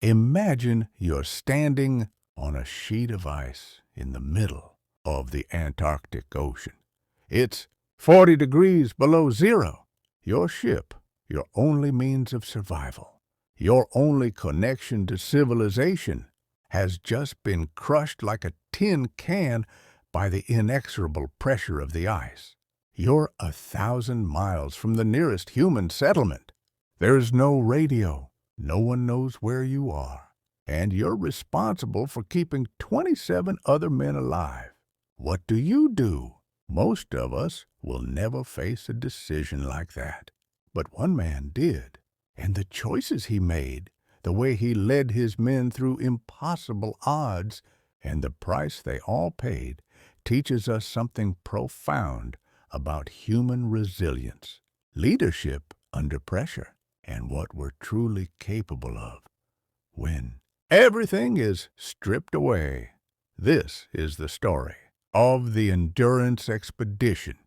Imagine you're standing on a sheet of ice in the middle of the Antarctic Ocean. It's 40 degrees below zero. Your ship, your only means of survival, your only connection to civilization, has just been crushed like a tin can by the inexorable pressure of the ice. You're 1,000 miles from the nearest human settlement. There's no radio. No one knows where you are. And you're responsible for keeping 27 other men alive. What do you do? Most of us will never face a decision like that. But one man did. And the choices he made, the way he led his men through impossible odds, and the price they all paid, teaches us something profound about human resilience, leadership under pressure, and what we're truly capable of when everything is stripped away. This is the story of the Endurance Expedition.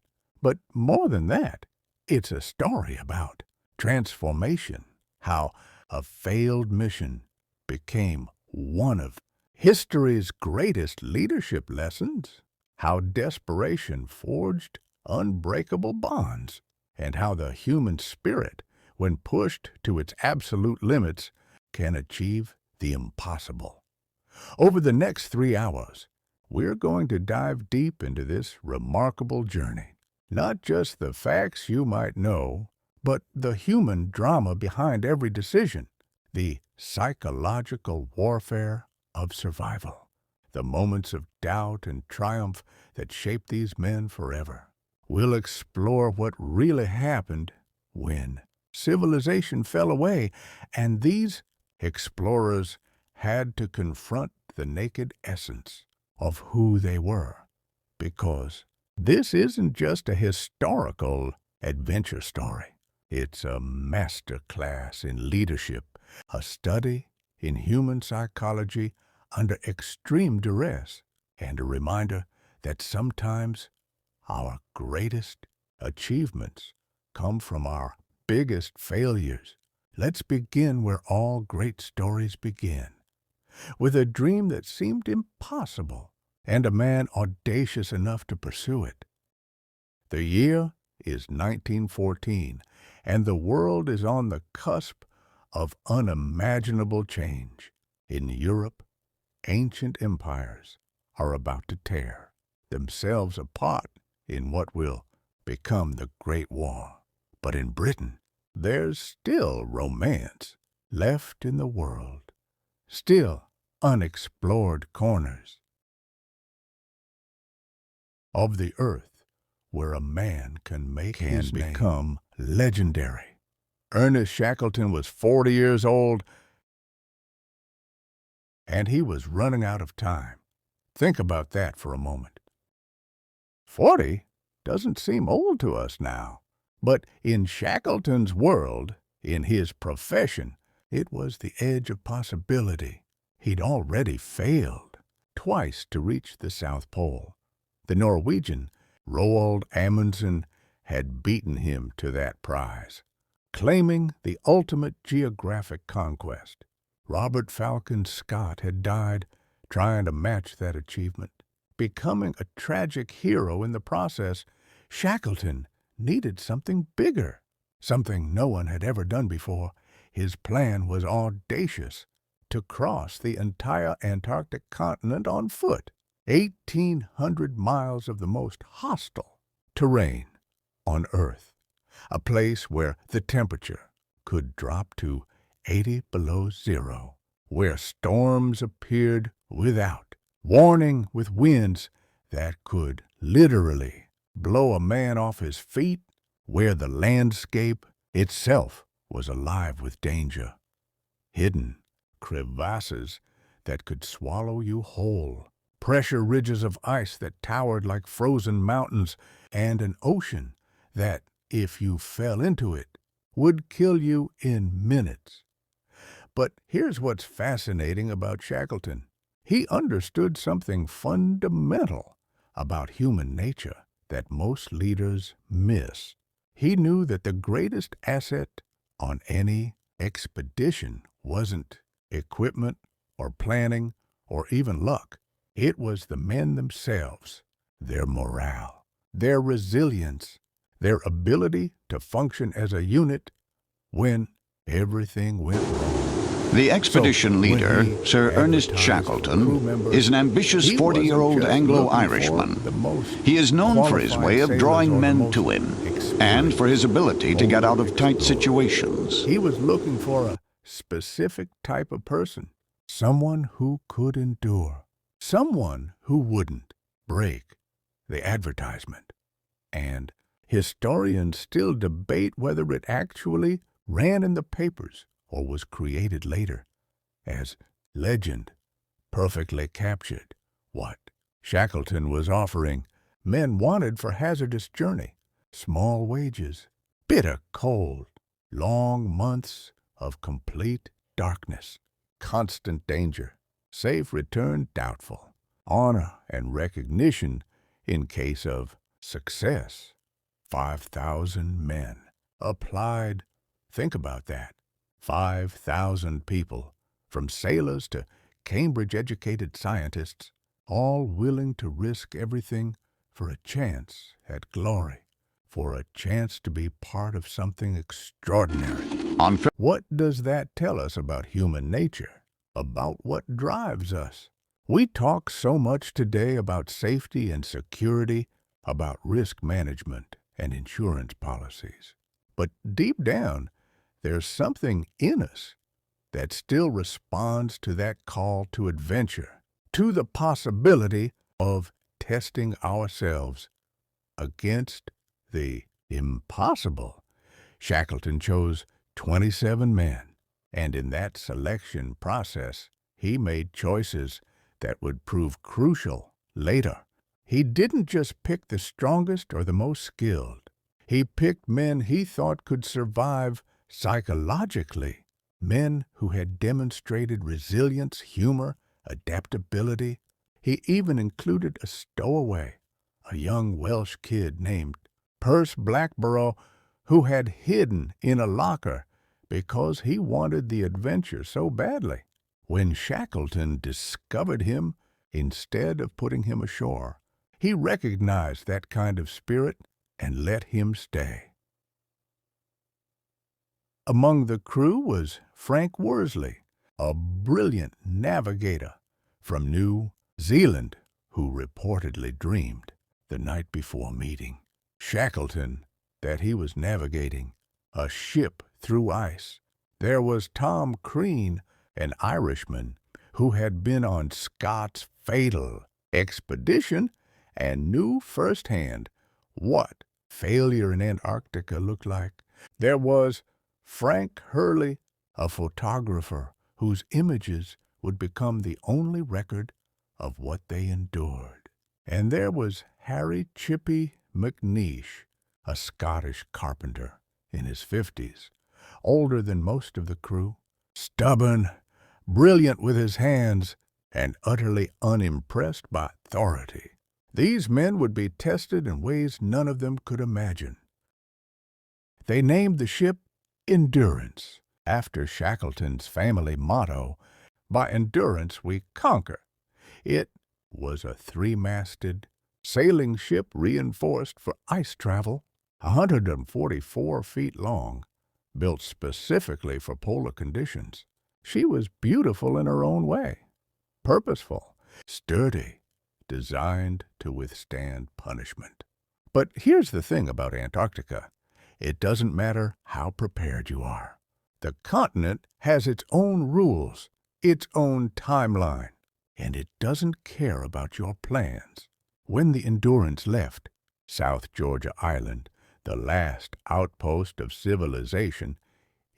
But more than that, it's a story about transformation, how a failed mission became one of history's greatest leadership lessons, how desperation forged unbreakable bonds, and how the human spirit, when pushed to its absolute limits, can achieve the impossible. Over the next 3 hours, we're going to dive deep into this remarkable journey. Not just the facts you might know, but the human drama behind every decision, the psychological warfare of survival, the moments of doubt and triumph that shape these men forever. We'll explore what really happened when civilization fell away, and these explorers had to confront the naked essence of who they were. Because this isn't just a historical adventure story. It's a master class in leadership, a study in human psychology under extreme duress, and a reminder that sometimes our greatest achievements come from our biggest failures. Let's begin where all great stories begin, with a dream that seemed impossible and a man audacious enough to pursue it. The year is 1914, and the world is on the cusp of unimaginable change. In Europe, ancient empires are about to tear themselves apart in what will become the Great War. But in Britain, there's still romance left in the world, still unexplored corners of the earth where a man can become legendary. Ernest Shackleton was 40 years old, and he was running out of time. Think about that for a moment. 40 doesn't seem old to us now. But in Shackleton's world, in his profession, it was the edge of possibility. He'd already failed twice to reach the South Pole. The Norwegian, Roald Amundsen, had beaten him to that prize, claiming the ultimate geographic conquest. Robert Falcon Scott had died trying to match that achievement, becoming a tragic hero in the process. Shackleton needed something bigger, something no one had ever done before. His plan was audacious: to cross the entire Antarctic continent on foot, 1,800 miles of the most hostile terrain on Earth, a place where the temperature could drop to 80 below zero, where storms appeared without warning, with winds that could literally blow a man off his feet, where the landscape itself was alive with danger, hidden crevasses that could swallow you whole, pressure ridges of ice that towered like frozen mountains, and an ocean that, if you fell into it, would kill you in minutes. But here's what's fascinating about Shackleton. He understood something fundamental about human nature that most leaders miss. He knew that the greatest asset on any expedition wasn't equipment or planning or even luck. It was the men themselves, their morale, their resilience, their ability to function as a unit when everything went wrong. The expedition leader, Sir Ernest Crew Shackleton, members, is an ambitious he wasn't 40-year-old just Anglo-Irishman. looking for the most He is known for his qualified way of sailors drawing or the men most to him, and experienced for his ability to get out of tight explorers. situations. He was looking for a specific type of person, someone who could endure, someone who wouldn't break the advertisement. And historians still debate whether it actually ran in the papers or was created later as legend, perfectly captured what Shackleton was offering men wanted for hazardous journey: small wages, bitter cold, long months of complete darkness, constant danger, safe return doubtful, honor and recognition in case of success. 5,000 men applied. Think about that. 5,000 people, from sailors to Cambridge-educated scientists, all willing to risk everything for a chance at glory, for a chance to be part of something extraordinary. What does that tell us about human nature, about what drives us? We talk so much today about safety and security, about risk management and insurance policies. But deep down, there's something in us that still responds to that call to adventure, to the possibility of testing ourselves against the impossible. Shackleton chose 27 men, and in that selection process, he made choices that would prove crucial later. He didn't just pick the strongest or the most skilled. He picked men he thought could survive psychologically, men who had demonstrated resilience, humor, adaptability. He even included a stowaway, a young Welsh kid named Percy Blackborough, who had hidden in a locker because he wanted the adventure so badly. When Shackleton discovered him, instead of putting him ashore, he recognized that kind of spirit and let him stay. Among the crew was Frank Worsley, a brilliant navigator from New Zealand who reportedly dreamed the night before meeting Shackleton that he was navigating a ship through ice. There was Tom Crean, an Irishman who had been on Scott's fatal expedition and knew firsthand what failure in Antarctica looked like. There was Frank Hurley, a photographer whose images would become the only record of what they endured. And there was Harry Chippy McNeish, a Scottish carpenter in his 50s, older than most of the crew, stubborn, brilliant with his hands, and utterly unimpressed by authority. These men would be tested in ways none of them could imagine. They named the ship Endurance, after Shackleton's family motto, "By endurance we conquer." It was a three-masted sailing ship reinforced for ice travel, 144 feet long, built specifically for polar conditions. She was beautiful in her own way, purposeful, sturdy, designed to withstand punishment. But here's the thing about Antarctica. It doesn't matter how prepared you are. The continent has its own rules, its own timeline, and it doesn't care about your plans. When the Endurance left South Georgia Island, the last outpost of civilization,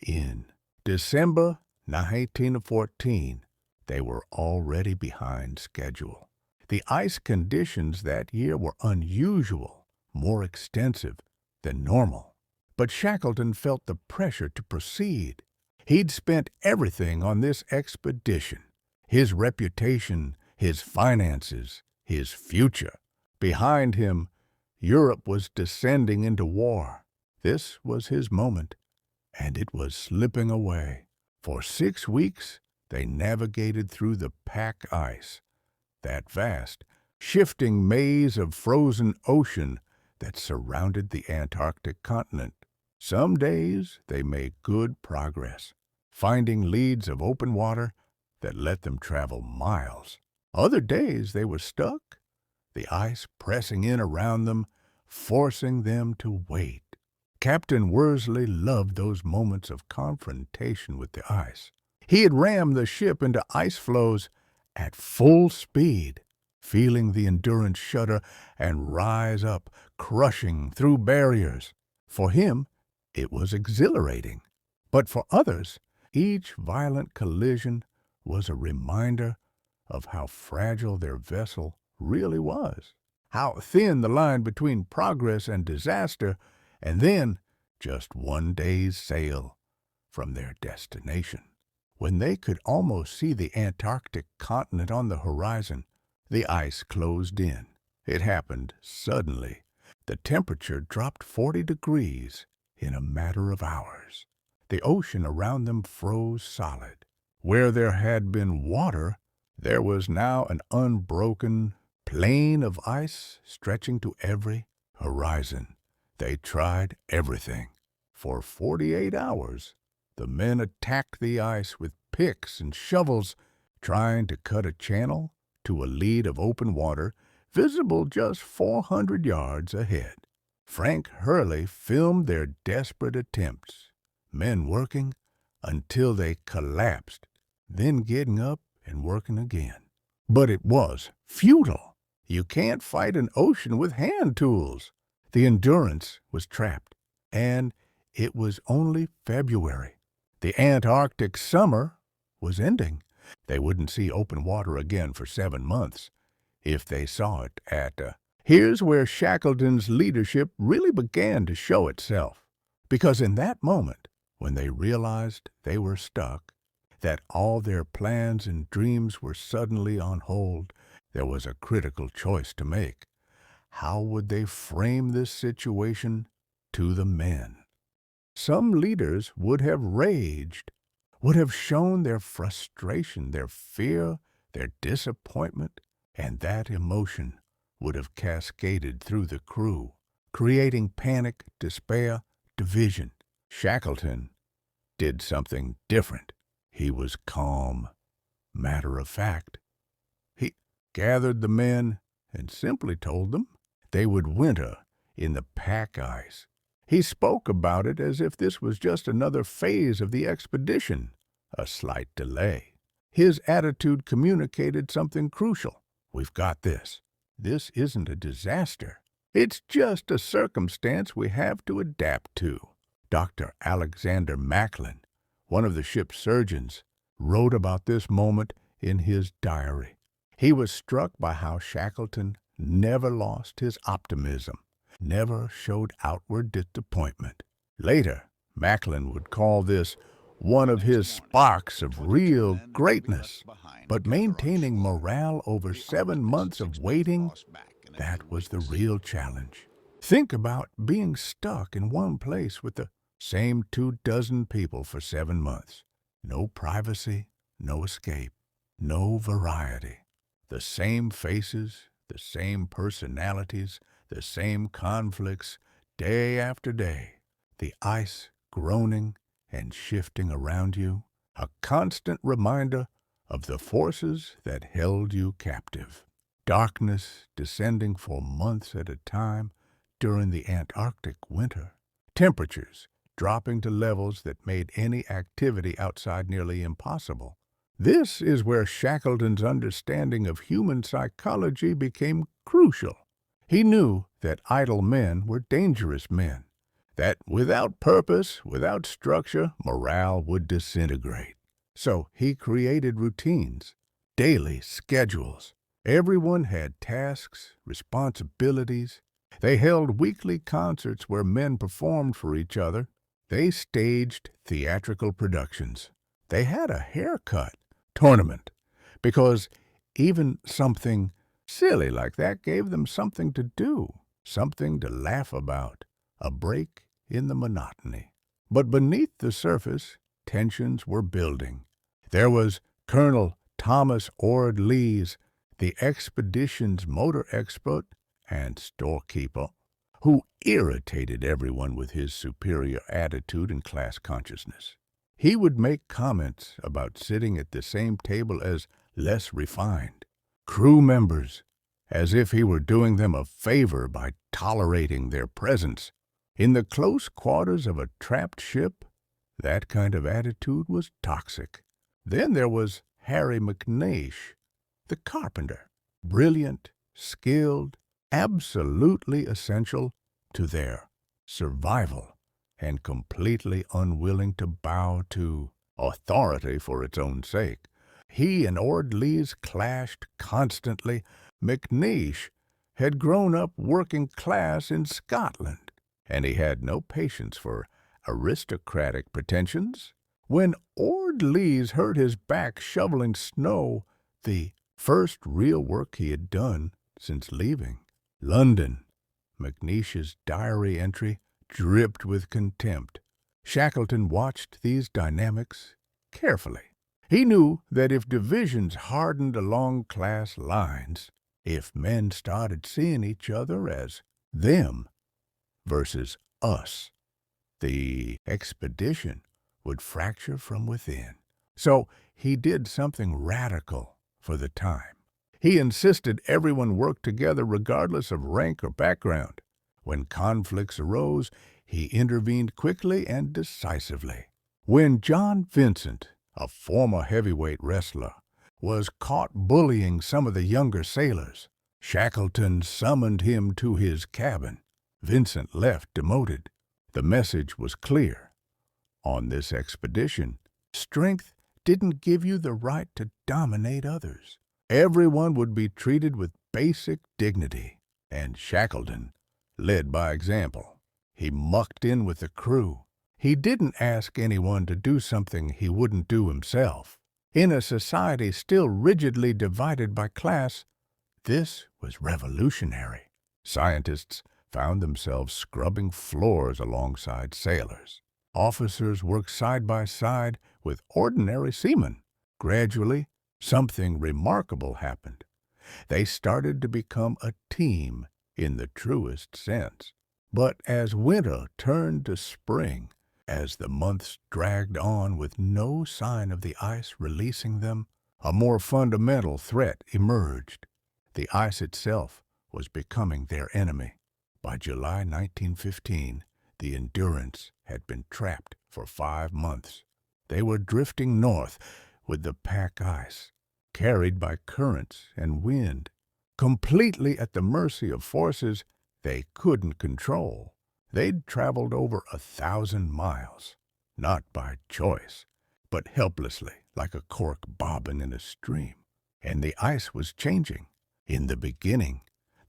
in December 1914, they were already behind schedule. The ice conditions that year were unusual, more extensive than normal. But Shackleton felt the pressure to proceed. He'd spent everything on this expedition: his reputation, his finances, his future. Behind him, Europe was descending into war. This was his moment, and it was slipping away. For 6 weeks, they navigated through the pack ice, that vast, shifting maze of frozen ocean that surrounded the Antarctic continent. Some days they made good progress, finding leads of open water that let them travel miles. Other days they were stuck, the ice pressing in around them, forcing them to wait. Captain Worsley loved those moments of confrontation with the ice. He had rammed the ship into ice floes at full speed, feeling the Endurance shudder and rise up, crushing through barriers. For him, it was exhilarating. But for others, each violent collision was a reminder of how fragile their vessel really was, how thin the line between progress and disaster, and then just one day's sail from their destination. When they could almost see the Antarctic continent on the horizon, the ice closed in. It happened suddenly. The temperature dropped 40 degrees in a matter of hours. The ocean around them froze solid. Where there had been water, there was now an unbroken plain of ice stretching to every horizon. They tried everything. For 48 hours, the men attacked the ice with picks and shovels, trying to cut a channel to a lead of open water visible just 400 yards ahead. Frank Hurley filmed their desperate attempts, men working until they collapsed, then getting up and working again. But it was futile. You can't fight an ocean with hand tools. The Endurance was trapped, and it was only February. The Antarctic summer was ending. They wouldn't see open water again for 7 months, if they saw it Here's where Shackleton's leadership really began to show itself. Because in that moment, when they realized they were stuck, that all their plans and dreams were suddenly on hold, there was a critical choice to make. How would they frame this situation to the men? Some leaders would have raged, would have shown their frustration, their fear, their disappointment, and that emotion would have cascaded through the crew, creating panic, despair, division. Shackleton did something different. He was calm, matter of fact. He gathered the men and simply told them they would winter in the pack ice. He spoke about it as if this was just another phase of the expedition, a slight delay. His attitude communicated something crucial. We've got this. This isn't a disaster. It's just a circumstance we have to adapt to. Dr. Alexander Macklin, one of the ship's surgeons, wrote about this moment in his diary. He was struck by how Shackleton never lost his optimism, never showed outward disappointment. Later, Macklin would call this one of his sparks of real greatness. But maintaining morale over 7 months of waiting, that was the real challenge. Think about being stuck in one place with the same 24 people for 7 months. No privacy, no escape, no variety. The same faces, the same personalities, the same conflicts, day after day. The ice groaning and shifting around you, a constant reminder of the forces that held you captive. Darkness descending for months at a time during the Antarctic winter. Temperatures dropping to levels that made any activity outside nearly impossible. This is where Shackleton's understanding of human psychology became crucial. He knew that idle men were dangerous men, that without purpose, without structure, morale would disintegrate. So he created routines, daily schedules. Everyone had tasks, responsibilities. They held weekly concerts where men performed for each other. They staged theatrical productions. They had a haircut tournament, because even something silly like that gave them something to do, something to laugh about, a break in the monotony. But beneath the surface, tensions were building. There was Colonel Thomas Ord Lees, the expedition's motor expert and storekeeper, who irritated everyone with his superior attitude and class consciousness. He would make comments about sitting at the same table as less refined crew members, as if he were doing them a favor by tolerating their presence. In the close quarters of a trapped ship, that kind of attitude was toxic. Then there was Harry McNeish, the carpenter, brilliant, skilled, absolutely essential to their survival, and completely unwilling to bow to authority for its own sake. He and Ord Lees clashed constantly. McNeish had grown up working class in Scotland, and he had no patience for aristocratic pretensions. When Ord Lees hurt his back shoveling snow, the first real work he had done since leaving London, McNeish's diary entry dripped with contempt. Shackleton watched these dynamics carefully. He knew that if divisions hardened along class lines, if men started seeing each other as them versus us, the expedition would fracture from within. So he did something radical for the time. He insisted everyone work together regardless of rank or background. When conflicts arose, he intervened quickly and decisively. When John Vincent, a former heavyweight wrestler, was caught bullying some of the younger sailors, Shackleton summoned him to his cabin. Vincent left demoted. The message was clear. On this expedition, strength didn't give you the right to dominate others. Everyone would be treated with basic dignity, and Shackleton led by example. He mucked in with the crew. He didn't ask anyone to do something he wouldn't do himself. In a society still rigidly divided by class, this was revolutionary. Scientists found themselves scrubbing floors alongside sailors. Officers worked side by side with ordinary seamen. Gradually, something remarkable happened. They started to become a team in the truest sense. But as winter turned to spring, as the months dragged on with no sign of the ice releasing them, a more fundamental threat emerged. The ice itself was becoming their enemy. By July 1915, the Endurance had been trapped for 5 months. They were drifting north with the pack ice, carried by currents and wind, completely at the mercy of forces they couldn't control. They'd traveled over 1,000 miles, not by choice, but helplessly, like a cork bobbing in a stream. And the ice was changing. In the beginning,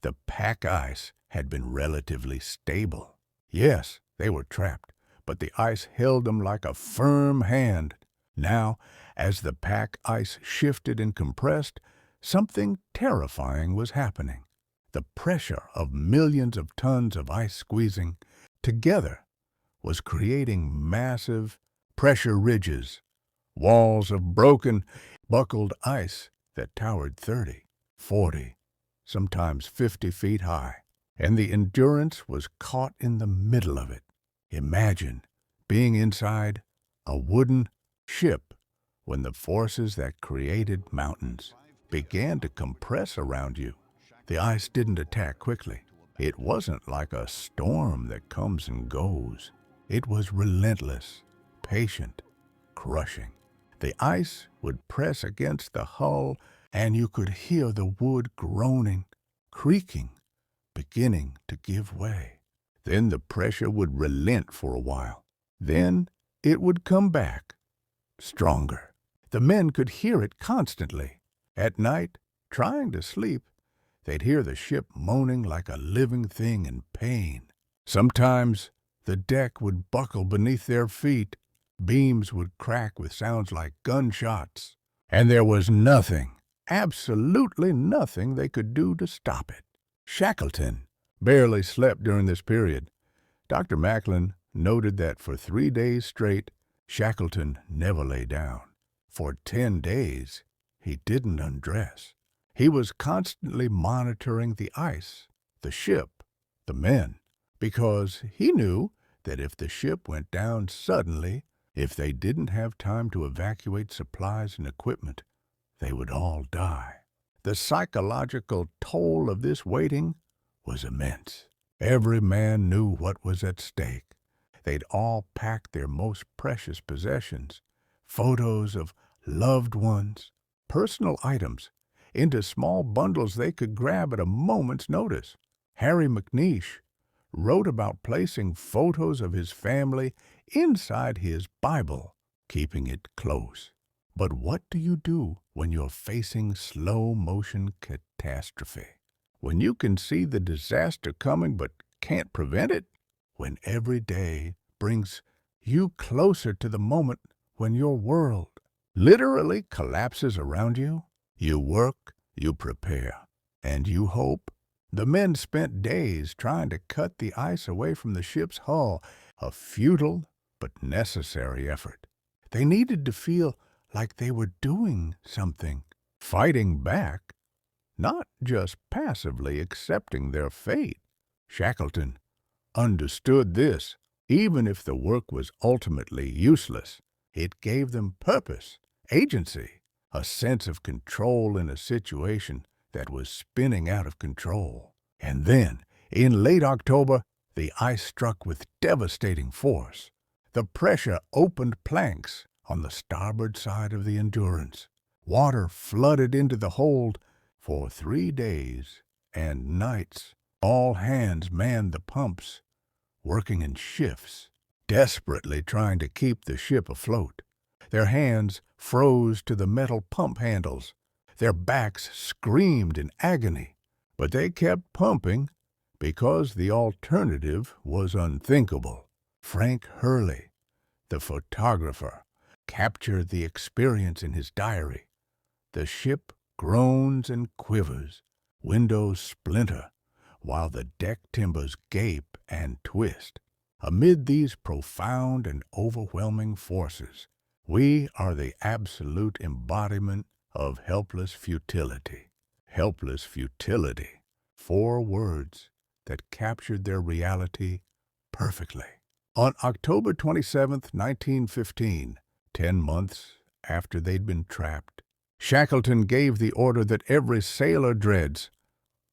the pack ice had been relatively stable. Yes, they were trapped, but the ice held them like a firm hand. Now, as the pack ice shifted and compressed, something terrifying was happening. The pressure of millions of tons of ice squeezing together was creating massive pressure ridges, walls of broken, buckled ice that towered 30, 40, sometimes 50 feet high, and the Endurance was caught in the middle of it. Imagine being inside a wooden ship when the forces that created mountains began to compress around you. The ice didn't attack quickly. It wasn't like a storm that comes and goes. It was relentless, patient, crushing. The ice would press against the hull, and you could hear the wood groaning, creaking, beginning to give way. Then the pressure would relent for a while. Then it would come back, stronger. The men could hear it constantly. At night, trying to sleep, they'd hear the ship moaning like a living thing in pain. Sometimes the deck would buckle beneath their feet. Beams would crack with sounds like gunshots. And there was nothing, absolutely nothing they could do to stop it. Shackleton barely slept during this period. Dr. Macklin noted that for 3 days straight, Shackleton never lay down. For 10 days, he didn't undress. He was constantly monitoring the ice, the ship, the men, because he knew that if the ship went down suddenly, if they didn't have time to evacuate supplies and equipment, they would all die. The psychological toll of this waiting was immense. Every man knew what was at stake. They'd all packed their most precious possessions, photos of loved ones, personal items, into small bundles they could grab at a moment's notice. Harry McNeish wrote about placing photos of his family inside his Bible, keeping it close. But what do you do when you're facing slow-motion catastrophe? When you can see the disaster coming but can't prevent it? When every day brings you closer to the moment when your world literally collapses around you? You work, you prepare, and you hope. The men spent days trying to cut the ice away from the ship's hull, a futile but necessary effort. They needed to feel like they were doing something, fighting back, not just passively accepting their fate. Shackleton understood this. Even if the work was ultimately useless, it gave them purpose, agency, a sense of control in a situation that was spinning out of control. And then, in late October, the ice struck with devastating force. The pressure opened planks on the starboard side of the Endurance. Water flooded into the hold. For 3 days and nights, all hands manned the pumps, working in shifts, desperately trying to keep the ship afloat. Their hands froze to the metal pump handles. Their backs screamed in agony, but they kept pumping because the alternative was unthinkable. Frank Hurley, the photographer, captured the experience in his diary. The ship groans and quivers, windows splinter, while the deck timbers gape and twist. Amid these profound and overwhelming forces, we are the absolute embodiment of helpless futility. Helpless futility. 4 words that captured their reality perfectly. On October 27, 1915, 10 months after they'd been trapped, Shackleton gave the order that every sailor dreads: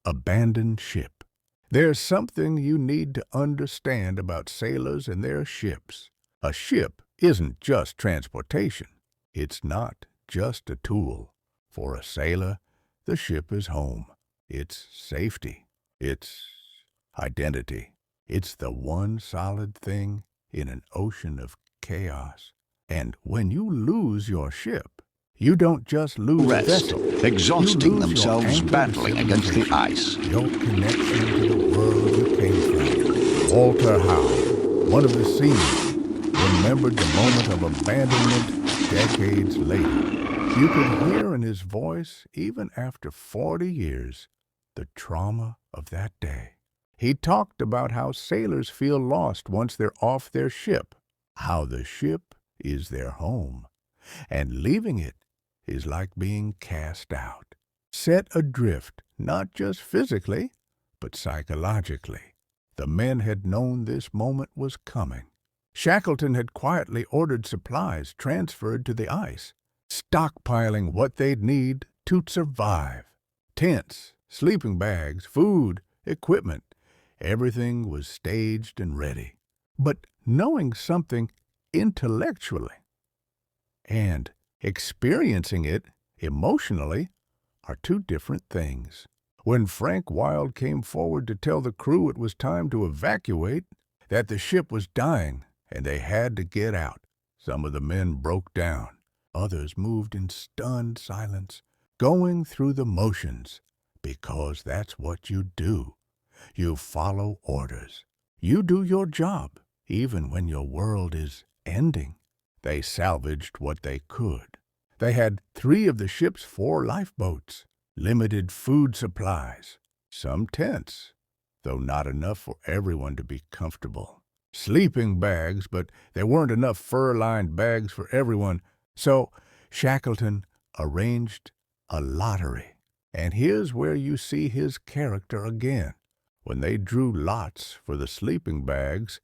abandon ship. There's something you need to understand about sailors and their ships. A ship isn't just transportation. It's not just a tool. For a sailor, the ship is home. It's safety. It's identity. It's the one solid thing in an ocean of chaos. And when you lose your ship, you don't just lose a vessel. Exhausting themselves battling against the ice. Your connection to the world you came from. Walter Howe, one of the seamen, remembered the moment of abandonment decades later. You could hear in his voice, even after 40 years, the trauma of that day. He talked about how sailors feel lost once they're off their ship, how the ship is their home, and leaving it is like being cast out, set adrift, not just physically, but psychologically. The men had known this moment was coming. Shackleton had quietly ordered supplies transferred to the ice, stockpiling what they'd need to survive. Tents, sleeping bags, food, equipment, everything was staged and ready. But knowing something intellectually and experiencing it emotionally are 2 different things. When Frank Wilde came forward to tell the crew it was time to evacuate, that the ship was dying and they had to get out, some of the men broke down. Others moved in stunned silence, going through the motions, because that's what you do. You follow orders. You do your job, even when your world is ending. They salvaged what they could. They had 3 of the ship's 4 lifeboats, limited food supplies, some tents, though not enough for everyone to be comfortable. Sleeping bags, but there weren't enough fur-lined bags for everyone, so Shackleton arranged a lottery. And here's where you see his character again. When they drew lots for the sleeping bags,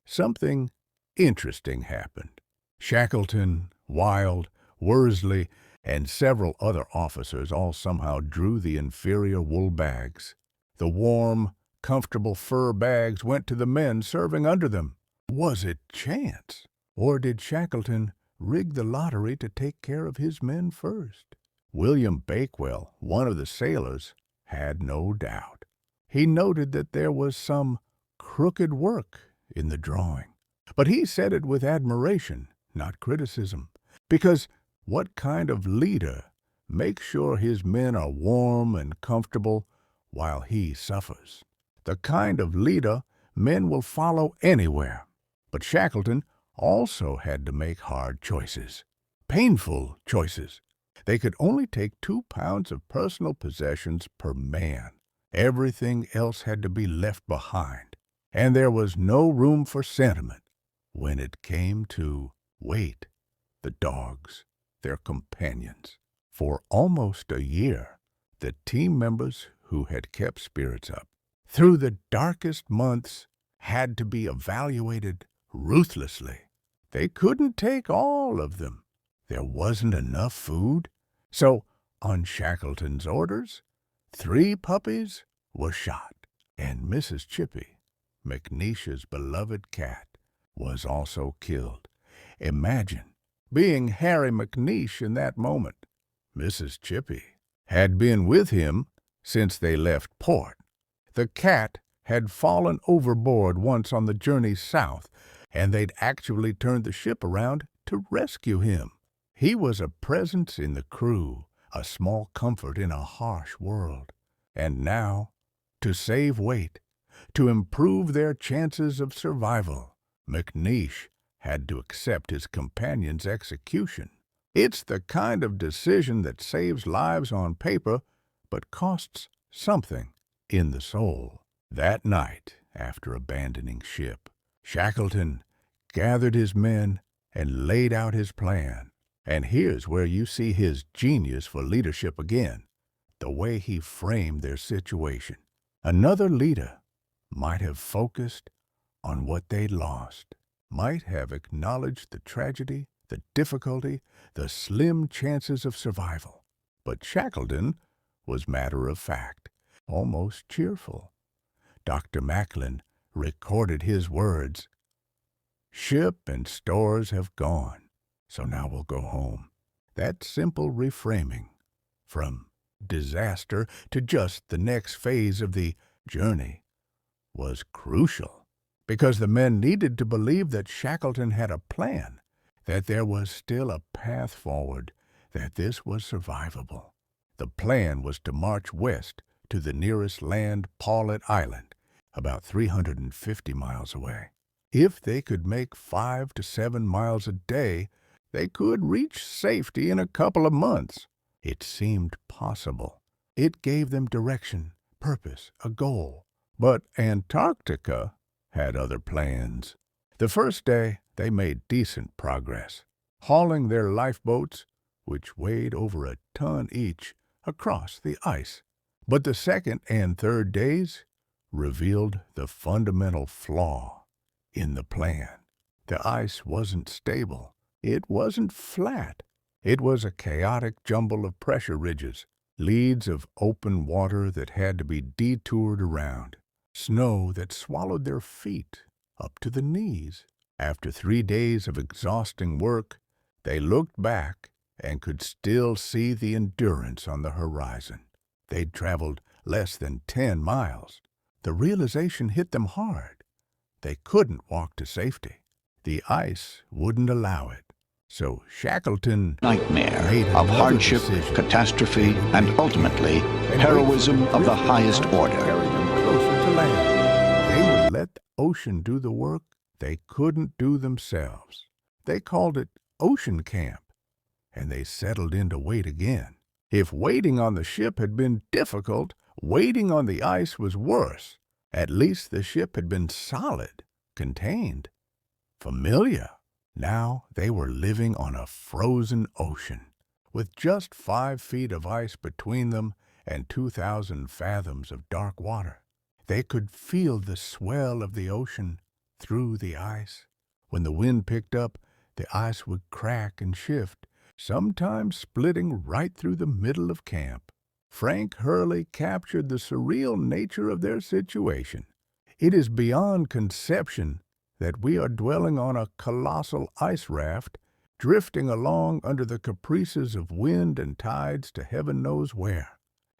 something interesting happened. Shackleton, Wild, Worsley, and several other officers all somehow drew the inferior wool bags. The warm, comfortable fur bags went to the men serving under them. Was it chance? Or did Shackleton rig the lottery to take care of his men first? William Bakewell, one of the sailors, had no doubt. He noted that there was some crooked work in the drawing. But he said it with admiration, not criticism, because what kind of leader makes sure his men are warm and comfortable while he suffers? The kind of leader men will follow anywhere. But Shackleton also had to make hard choices, painful choices. They could only take 2 pounds of personal possessions per man. Everything else had to be left behind, and there was no room for sentiment when it came to Wait, the dogs, their companions. For almost a year, the team members who had kept spirits up through the darkest months had to be evaluated ruthlessly. They couldn't take all of them. There wasn't enough food. So, on Shackleton's orders, 3 puppies were shot, and Mrs. Chippy, McNeish's beloved cat, was also killed. Imagine being Harry McNeish in that moment. Mrs. Chippy had been with him since they left port. The cat had fallen overboard once on the journey south, and they'd actually turned the ship around to rescue him. He was a presence in the crew, a small comfort in a harsh world. And now, to save weight, to improve their chances of survival, McNeish had to accept his companion's execution. It's the kind of decision that saves lives on paper, but costs something in the soul. That night, after abandoning ship, Shackleton gathered his men and laid out his plan. And here's where you see his genius for leadership again, the way he framed their situation. Another leader might have focused on what they'd lost, might have acknowledged the tragedy, the difficulty, the slim chances of survival. But Shackleton was matter-of-fact, almost cheerful. Dr. Macklin recorded his words, "Ship and stores have gone, so now we'll go home." That simple reframing from disaster to just the next phase of the journey was crucial, because the men needed to believe that Shackleton had a plan, that there was still a path forward, that this was survivable. The plan was to march west to the nearest land, Paulet Island, about 350 miles away. If they could make 5 to 7 miles a day, they could reach safety in a couple of months. It seemed possible. It gave them direction, purpose, a goal. But Antarctica had other plans. The first day, they made decent progress, hauling their lifeboats, which weighed over a ton each, across the ice. But the second and third days revealed the fundamental flaw in the plan. The ice wasn't stable. It wasn't flat. It was a chaotic jumble of pressure ridges, leads of open water that had to be detoured around, snow that swallowed their feet up to the knees. After 3 days of exhausting work, they looked back and could still see the endurance on the horizon. They'd traveled less than 10 miles. The realization hit them hard. They couldn't walk to safety. The ice wouldn't allow it. So Shackleton Nightmare made of another hardship, decision. catastrophe, and ultimately heroism of the highest order. Carry them closer to land. They would let the ocean do the work they couldn't do themselves. They called it Ocean Camp, and they settled in to wait again. If waiting on the ship had been difficult, waiting on the ice was worse. At least the ship had been solid, contained, familiar. Now they were living on a frozen ocean. with just 5 feet of ice between them and 2,000 fathoms of dark water. They could feel the swell of the ocean through the ice. When the wind picked up, the ice would crack and shift, sometimes splitting right through the middle of camp. Frank Hurley captured the surreal nature of their situation. It is beyond conception that we are dwelling on a colossal ice raft, drifting along under the caprices of wind and tides to heaven knows where.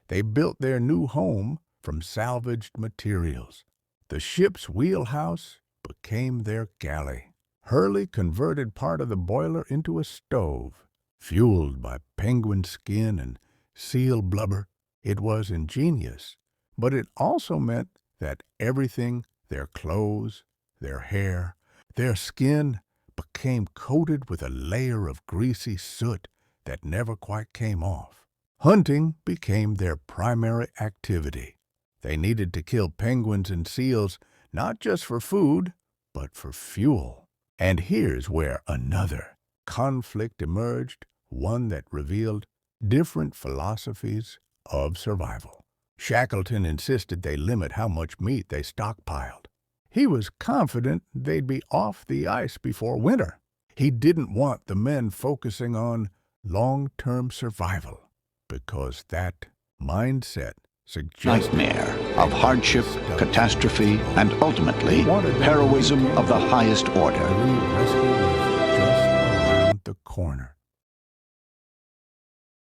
They built their new home from salvaged materials. The ship's wheelhouse became their galley. Hurley converted part of the boiler into a stove, fueled by penguin skin and seal blubber. It was ingenious, but it also meant that everything, their clothes, their hair, their skin, became coated with a layer of greasy soot that never quite came off. Hunting became their primary activity. They needed to kill penguins and seals, not just for food, but for fuel. And here's where another conflict emerged, one that revealed different philosophies of survival. Shackleton insisted they limit how much meat they stockpiled. He was confident they'd be off the ice before winter. He didn't want the men focusing on long-term survival, because that mindset suggested Nightmare of hardship, catastrophe, and ultimately heroism of the highest order. Rescue was just around the corner.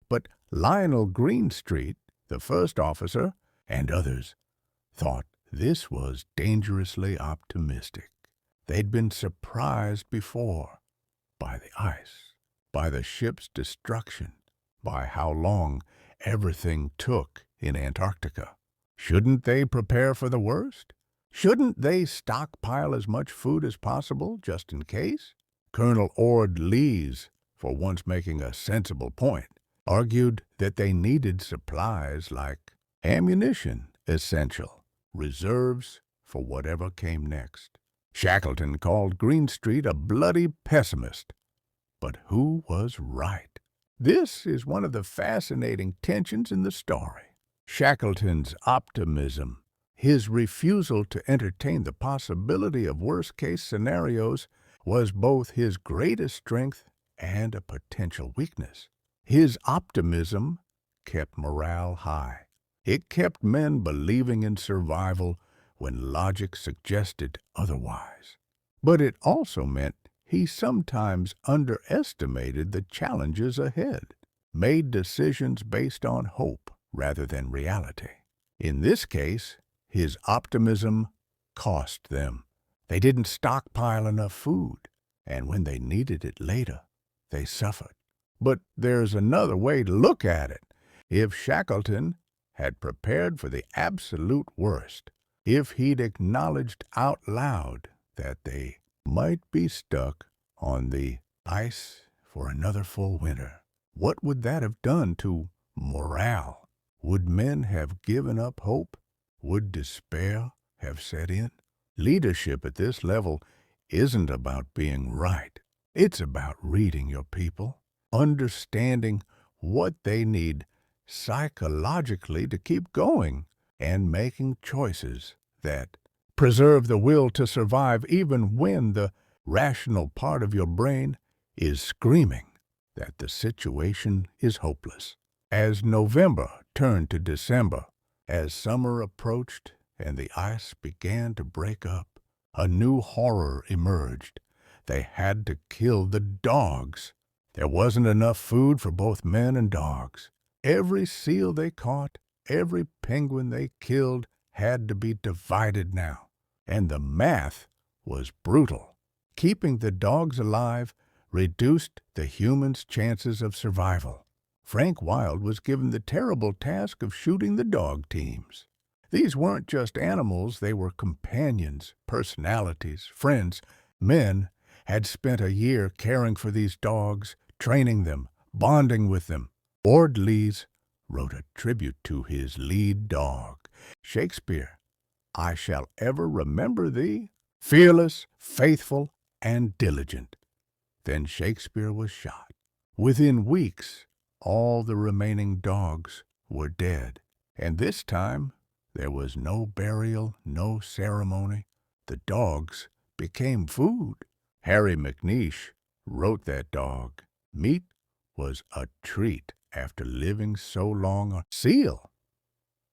But Lionel Greenstreet, the first officer, and others, thought this was dangerously optimistic. They'd been surprised before by the ice, by the ship's destruction, by how long everything took in Antarctica. Shouldn't they prepare for the worst? Shouldn't they stockpile as much food as possible, just in case? Colonel Ord Lees, for once making a sensible point, argued that they needed supplies like ammunition, essential, reserves for whatever came next. Shackleton called Greenstreet a bloody pessimist. But who was right? This is one of the fascinating tensions in the story. Shackleton's optimism, his refusal to entertain the possibility of worst-case scenarios, was both his greatest strength and a potential weakness. His optimism kept morale high. It kept men believing in survival when logic suggested otherwise. But it also meant he sometimes underestimated the challenges ahead, made decisions based on hope rather than reality. In this case, his optimism cost them. They didn't stockpile enough food, and when they needed it later, they suffered. But there's another way to look at it. If Shackleton had prepared for the absolute worst, if he'd acknowledged out loud that they might be stuck on the ice for another full winter, what would that have done to morale? Would men have given up hope? Would despair have set in? Leadership at this level isn't about being right. It's about reading your people, understanding what they need psychologically to keep going, and making choices that preserve the will to survive even when the rational part of your brain is screaming that the situation is hopeless. As November turned to December, as summer approached and the ice began to break up, a new horror emerged. They had to kill the dogs. There wasn't enough food for both men and dogs. Every seal they caught, every penguin they killed had to be divided now. And the math was brutal. Keeping the dogs alive reduced the humans' chances of survival. Frank Wild was given the terrible task of shooting the dog teams. These weren't just animals, they were companions, personalities, friends. Men had spent a year caring for these dogs, training them, bonding with them. Ord Lees wrote a tribute to his lead dog. Shakespeare, I shall ever remember thee, fearless, faithful, and diligent. Then Shakespeare was shot. Within weeks, all the remaining dogs were dead. And this time, there was no burial, no ceremony. The dogs became food. Harry McNeish wrote that dog. Meat was a treat after living so long on seal.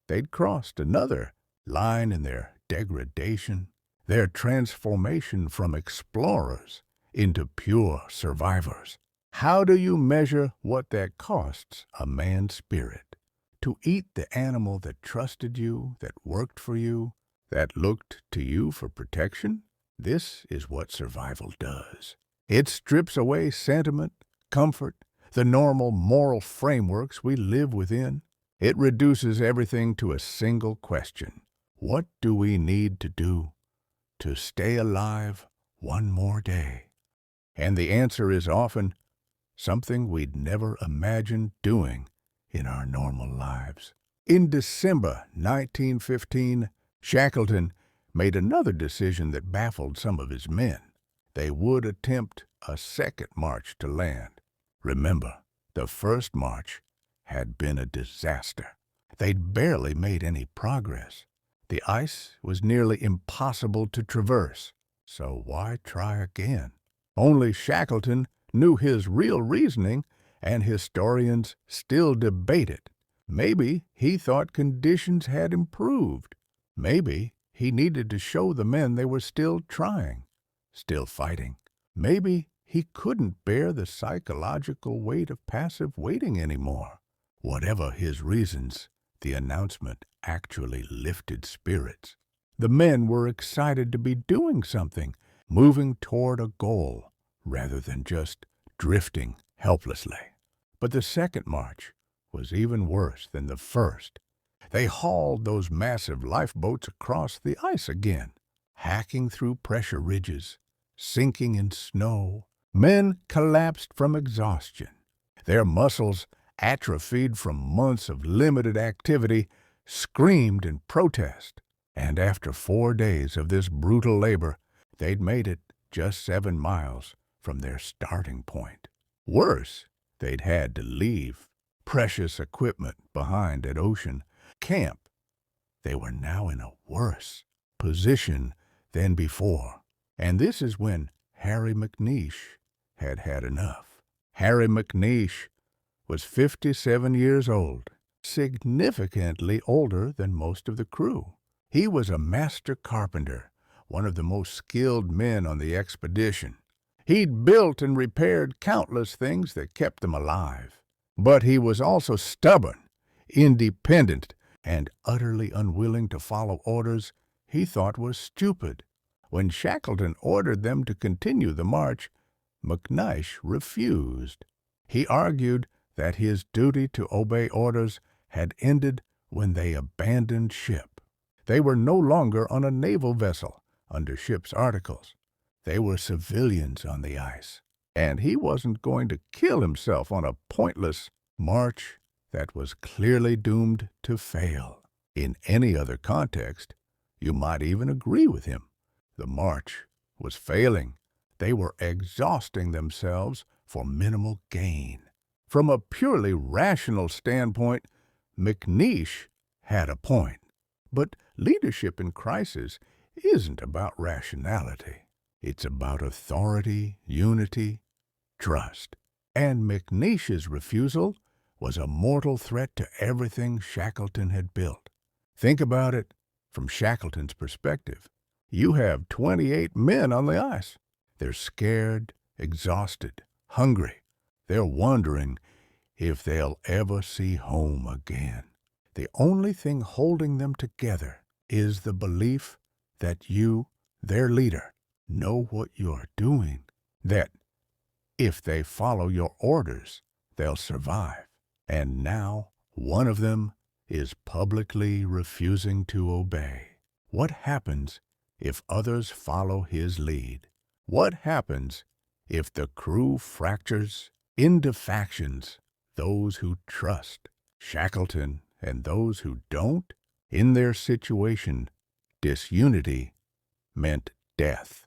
They'd crossed another line in their degradation, their transformation from explorers into pure survivors. How do you measure what that costs a man's spirit? To eat the animal that trusted you, that worked for you, that looked to you for protection? This is what survival does. It strips away sentiment, comfort, the normal moral frameworks we live within. It reduces everything to a single question. What do we need to do to stay alive one more day? And the answer is often something we'd never imagined doing in our normal lives. In December 1915, Shackleton made another decision that baffled some of his men. They would attempt a second march to land. Remember, the first march had been a disaster. They'd barely made any progress. The ice was nearly impossible to traverse, so why try again? Only Shackleton knew his real reasoning, and historians still debate it. Maybe he thought conditions had improved. Maybe he needed to show the men they were still trying, still fighting. Maybe he couldn't bear the psychological weight of passive waiting anymore. Whatever his reasons, the announcement actually lifted spirits. The men were excited to be doing something, moving toward a goal, rather than just drifting helplessly. But the second march was even worse than the first. They hauled those massive lifeboats across the ice again, hacking through pressure ridges, sinking in snow. Men collapsed from exhaustion. Their muscles, atrophied from months of limited activity, screamed in protest. And after 4 days of this brutal labor, they'd made it just 7 miles from their starting point. Worse, they'd had to leave precious equipment behind at Ocean Camp. They were now in a worse position than before. And this is when Harry McNeish had had enough. Harry McNeish was 57 years old, significantly older than most of the crew. He was a master carpenter, one of the most skilled men on the expedition. He'd built and repaired countless things that kept them alive. But he was also stubborn, independent, and utterly unwilling to follow orders he thought were stupid. When Shackleton ordered them to continue the march, McNeish refused. He argued that his duty to obey orders had ended when they abandoned ship. They were no longer on a naval vessel under ship's articles. They were civilians on the ice, and he wasn't going to kill himself on a pointless march that was clearly doomed to fail. In any other context, you might even agree with him. The march was failing. They were exhausting themselves for minimal gain. From a purely rational standpoint, McNeish had a point. But leadership in crisis isn't about rationality. It's about authority, unity, trust. And McNeish's refusal was a mortal threat to everything Shackleton had built. Think about it from Shackleton's perspective. You have 28 men on the ice. They're scared, exhausted, hungry. They're wondering if they'll ever see home again. The only thing holding them together is the belief that you, their leader, know what you're doing, that if they follow your orders, they'll survive. And now one of them is publicly refusing to obey. What happens if others follow his lead? What happens if the crew fractures into factions, those who trust Shackleton and those who don't? In their situation, disunity meant death.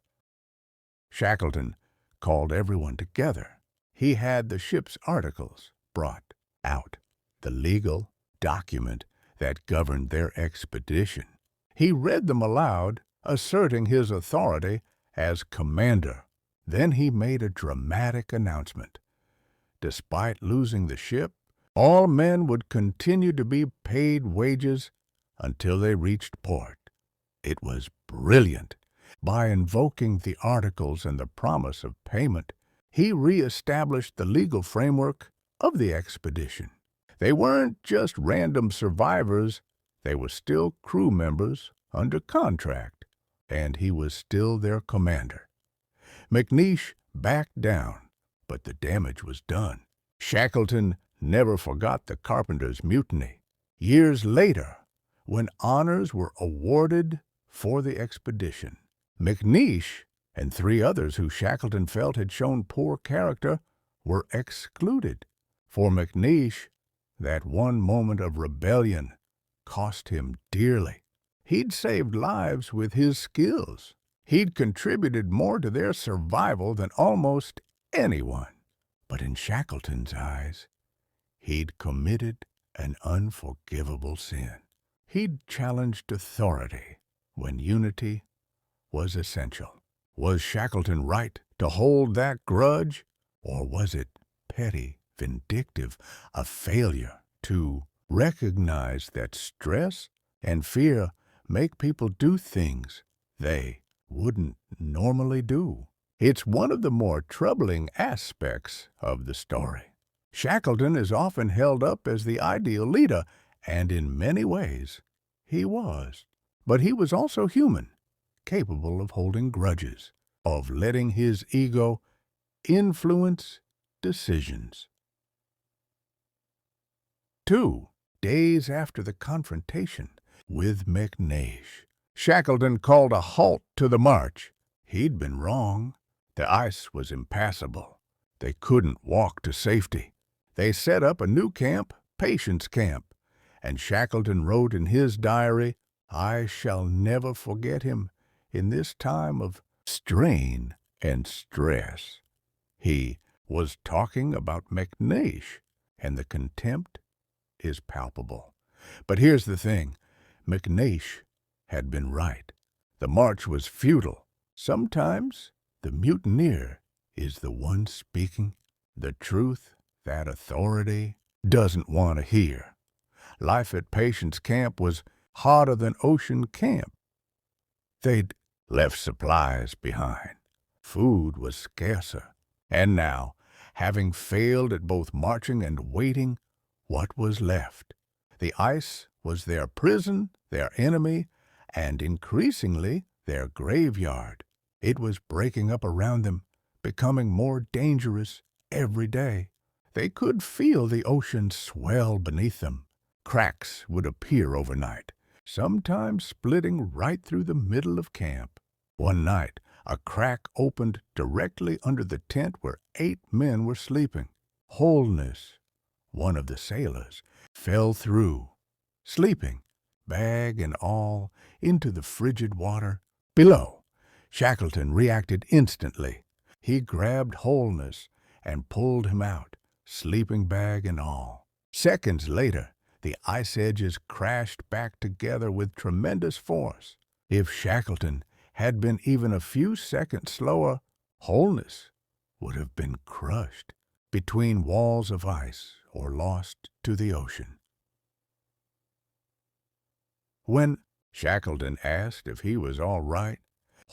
Shackleton called everyone together. He had the ship's articles brought. out the legal document that governed their expedition. He read them aloud, asserting his authority as commander. Then he made a dramatic announcement. Despite losing the ship, all men would continue to be paid wages until they reached port. It was brilliant. By invoking the articles and the promise of payment, he reestablished the legal framework of the expedition. They weren't just random survivors, they were still crew members under contract, and he was still their commander. McNeish backed down, but the damage was done. Shackleton never forgot the carpenter's mutiny. Years later, when honors were awarded for the expedition, McNeish and 3 others who Shackleton felt had shown poor character were excluded. For McNeish, that one moment of rebellion cost him dearly. He'd saved lives with his skills. He'd contributed more to their survival than almost anyone. But in Shackleton's eyes, he'd committed an unforgivable sin. He'd challenged authority when unity was essential. Was Shackleton right to hold that grudge, or was it petty, vindictive, a failure to recognize that stress and fear make people do things they wouldn't normally do? It's one of the more troubling aspects of the story. Shackleton is often held up as the ideal leader, and in many ways, he was. But he was also human, capable of holding grudges, of letting his ego influence decisions. 2 days after the confrontation with McNeish, Shackleton called a halt to the march. He'd been wrong. The ice was impassable. They couldn't walk to safety. They set up a new camp, Patience Camp, and Shackleton wrote in his diary, "I shall never forget him in this time of strain and stress." He was talking about McNeish, and the contempt is palpable. But here's the thing. McNeish had been right. The march was futile. Sometimes the mutineer is the one speaking the truth that authority doesn't want to hear. Life at Patience Camp was hotter than ocean camp. They'd left supplies behind. Food was scarcer. And now, having failed at both marching and waiting, what was left? The ice was their prison, their enemy, and increasingly their graveyard. It was breaking up around them, becoming more dangerous every day. They could feel the ocean swell beneath them. Cracks would appear overnight, sometimes splitting right through the middle of camp. One night, a crack opened directly under the tent where 8 men were sleeping. Holness, one of the sailors, fell through, sleeping, bag and all, into the frigid water below. Shackleton reacted instantly. He grabbed Holness and pulled him out, sleeping bag and all. Seconds later, the ice edges crashed back together with tremendous force. If Shackleton had been even a few seconds slower, Holness would have been crushed between walls of ice or lost to the ocean. When Shackleton asked if he was all right,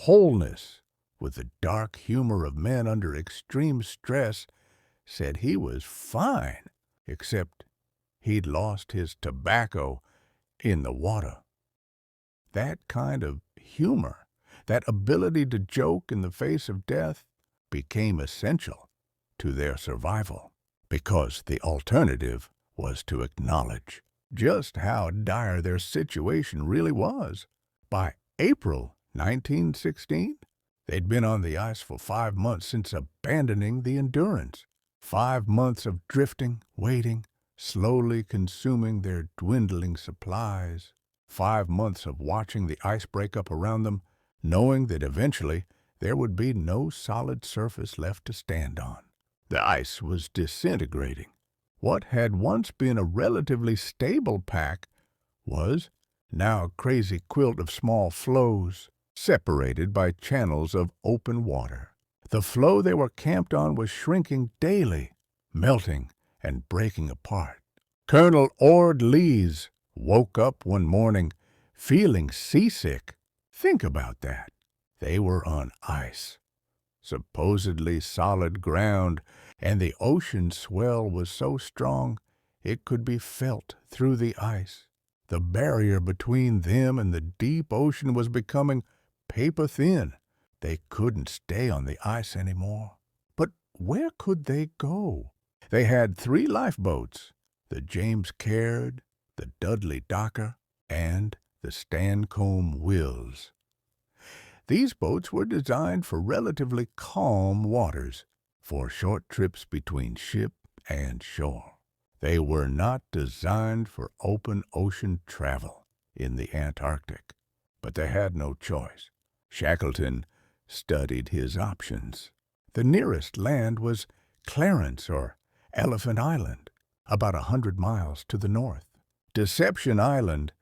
Holness, with the dark humor of men under extreme stress, said he was fine, except he'd lost his tobacco in the water. That kind of humor, that ability to joke in the face of death, became essential to their survival, because the alternative was to acknowledge just how dire their situation really was. By April 1916, they'd been on the ice for 5 months since abandoning the Endurance. 5 months of drifting, waiting, slowly consuming their dwindling supplies. 5 months of watching the ice break up around them, knowing that eventually there would be no solid surface left to stand on. The ice was disintegrating. What had once been a relatively stable pack was now a crazy quilt of small floes, separated by channels of open water. The floe they were camped on was shrinking daily, melting and breaking apart. Colonel Ord Lees woke up one morning feeling seasick. Think about that. They were on ice, supposedly solid ground, and the ocean swell was so strong it could be felt through the ice. The barrier between them and the deep ocean was becoming paper thin. They couldn't stay on the ice anymore. But where could they go? They had 3 lifeboats, the James Caird, the Dudley Docker, and the Stancomb Wills. These boats were designed for relatively calm waters, for short trips between ship and shore. They were not designed for open ocean travel in the Antarctic, but they had no choice. Shackleton studied his options. The nearest land was Clarence or Elephant Island, about 100 miles to the north. Deception Island,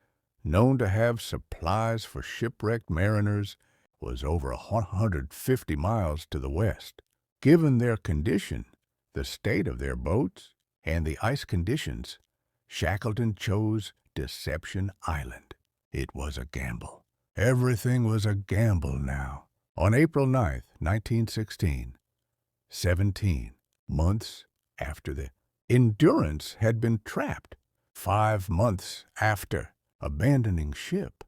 known to have supplies for shipwrecked mariners, was over 150 miles to the west. Given their condition, the state of their boats, and the ice conditions, Shackleton chose Deception Island. It was a gamble. Everything was a gamble now. On April 9th, 1916, 17 months after the Endurance had been trapped, 5 months after abandoning ship,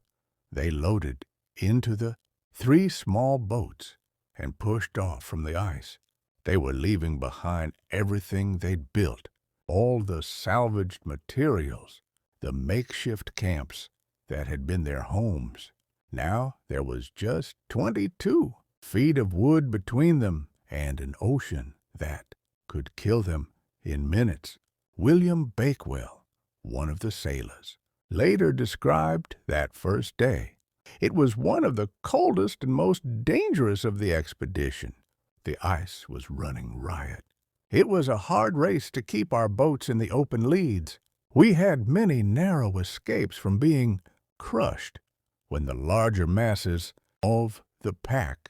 they loaded into the 3 small boats and pushed off from the ice. They were leaving behind everything they'd built, all the salvaged materials, the makeshift camps that had been their homes. Now there was just 22 feet of wood between them and an ocean that could kill them in minutes. William Bakewell, one of the sailors, later described that first day. It was one of the coldest and most dangerous of the expedition. The ice was running riot. It was a hard race to keep our boats in the open leads. We had many narrow escapes from being crushed when the larger masses of the pack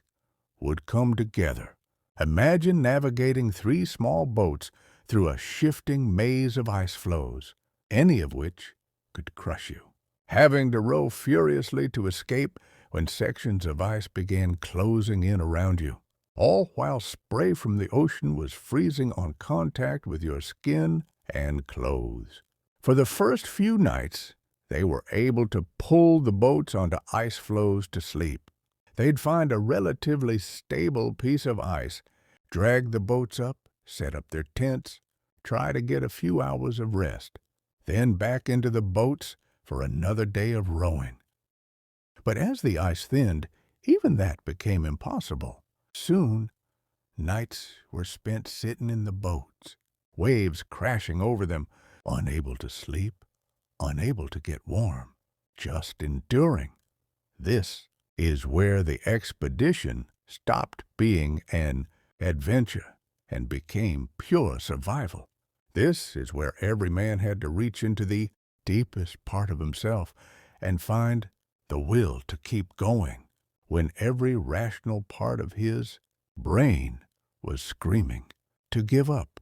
would come together. Imagine navigating 3 small boats through a shifting maze of ice floes, any of which could crush you. Having to row furiously to escape when sections of ice began closing in around you, all while spray from the ocean was freezing on contact with your skin and clothes. For the first few nights, they were able to pull the boats onto ice floes to sleep. They'd find a relatively stable piece of ice, drag the boats up, set up their tents, try to get a few hours of rest, then back into the boats for another day of rowing. But as the ice thinned, even that became impossible. Soon, nights were spent sitting in the boats, waves crashing over them, unable to sleep, unable to get warm, just enduring. This is where the expedition stopped being an adventure and became pure survival. This is where every man had to reach into the deepest part of himself and find the will to keep going when every rational part of his brain was screaming to give up.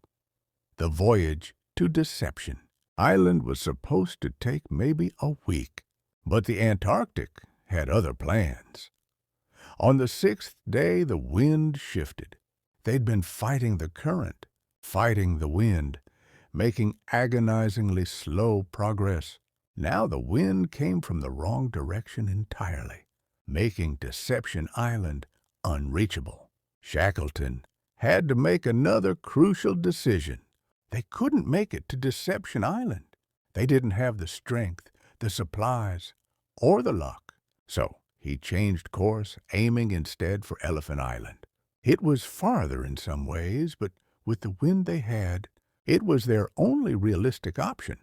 The voyage to Deception Island was supposed to take maybe a week, but the Antarctic had other plans. On the 6th day, the wind shifted. They'd been fighting the current, fighting the wind, making agonizingly slow progress. Now the wind came from the wrong direction entirely, making Deception Island unreachable. Shackleton had to make another crucial decision. They couldn't make it to Deception Island. They didn't have the strength, the supplies, or the luck. So he changed course, aiming instead for Elephant Island. It was farther in some ways, but with the wind they had, it was their only realistic option.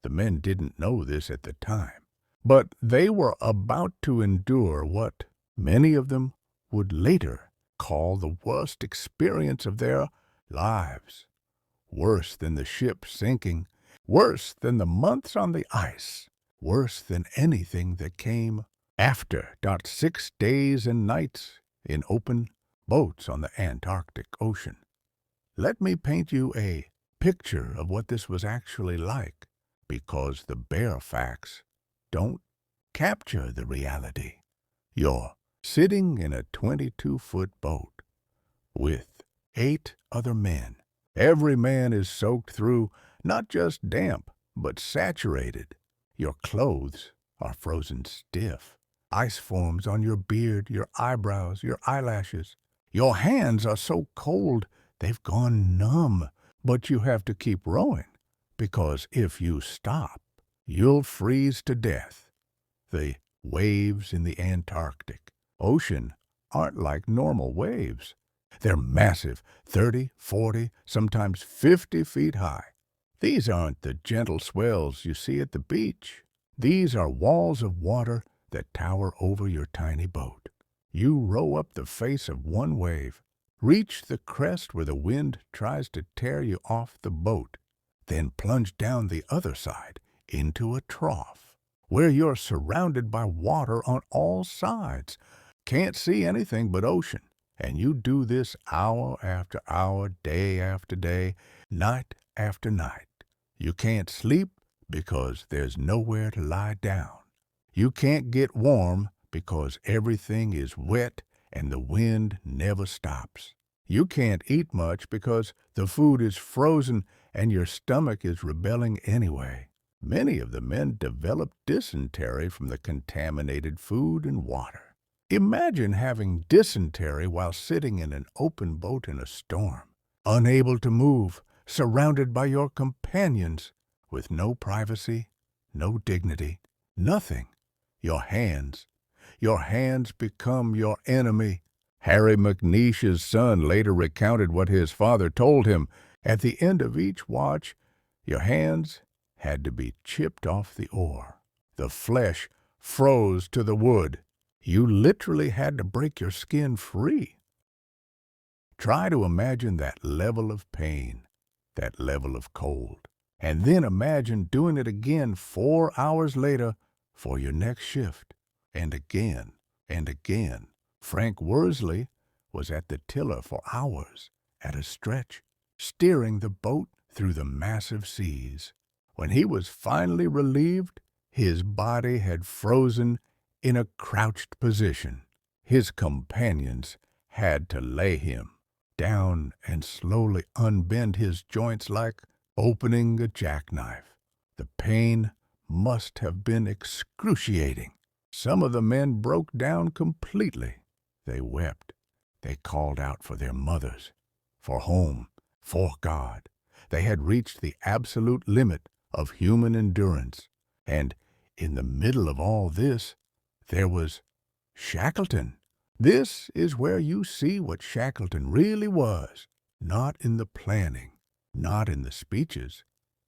The men didn't know this at the time, but they were about to endure what many of them would later call the worst experience of their lives. worse than the ship sinking, worse than the months on the ice, worse than anything that came after. 6 days and nights in open boats on the Antarctic Ocean. Let me paint you a picture of what this was actually like, because the bare facts don't capture the reality. You're sitting in a 22-foot boat with 8 other men. Every man is soaked through, not just damp, but saturated. Your clothes are frozen stiff. Ice forms on your beard, your eyebrows, your eyelashes. Your hands are so cold they've gone numb, but you have to keep rowing, because if you stop, you'll freeze to death. The waves in the Antarctic Ocean aren't like normal waves. They're massive, 30, 40, sometimes 50 feet high. These aren't the gentle swells you see at the beach. These are walls of water that tower over your tiny boat. You row up the face of one wave, reach the crest where the wind tries to tear you off the boat, then plunge down the other side into a trough, where you're surrounded by water on all sides. Can't see anything but ocean. And you do this hour after hour, day after day, night after night. You can't sleep because there's nowhere to lie down. You can't get warm because everything is wet and the wind never stops. You can't eat much because the food is frozen and your stomach is rebelling anyway. Many of the men develop dysentery from the contaminated food and water. Imagine having dysentery while sitting in an open boat in a storm, unable to move, surrounded by your companions, with no privacy, no dignity, nothing. Your hands become your enemy. Harry McNeish's son later recounted what his father told him. At the end of each watch, your hands had to be chipped off the oar. The flesh froze to the wood. You literally had to break your skin free. Try to imagine that level of pain, that level of cold, and then imagine doing it again 4 hours later for your next shift, and again and again. Frank Worsley was at the tiller for hours at a stretch, steering the boat through the massive seas. When he was finally relieved, his body had frozen in a crouched position. His companions had to lay him down and slowly unbend his joints like opening a jackknife. The pain must have been excruciating. Some of the men broke down completely. They wept. They called out for their mothers, for home, for God. They had reached the absolute limit of human endurance. And in the middle of all this, there was Shackleton. This is where you see what Shackleton really was. Not in the planning, not in the speeches,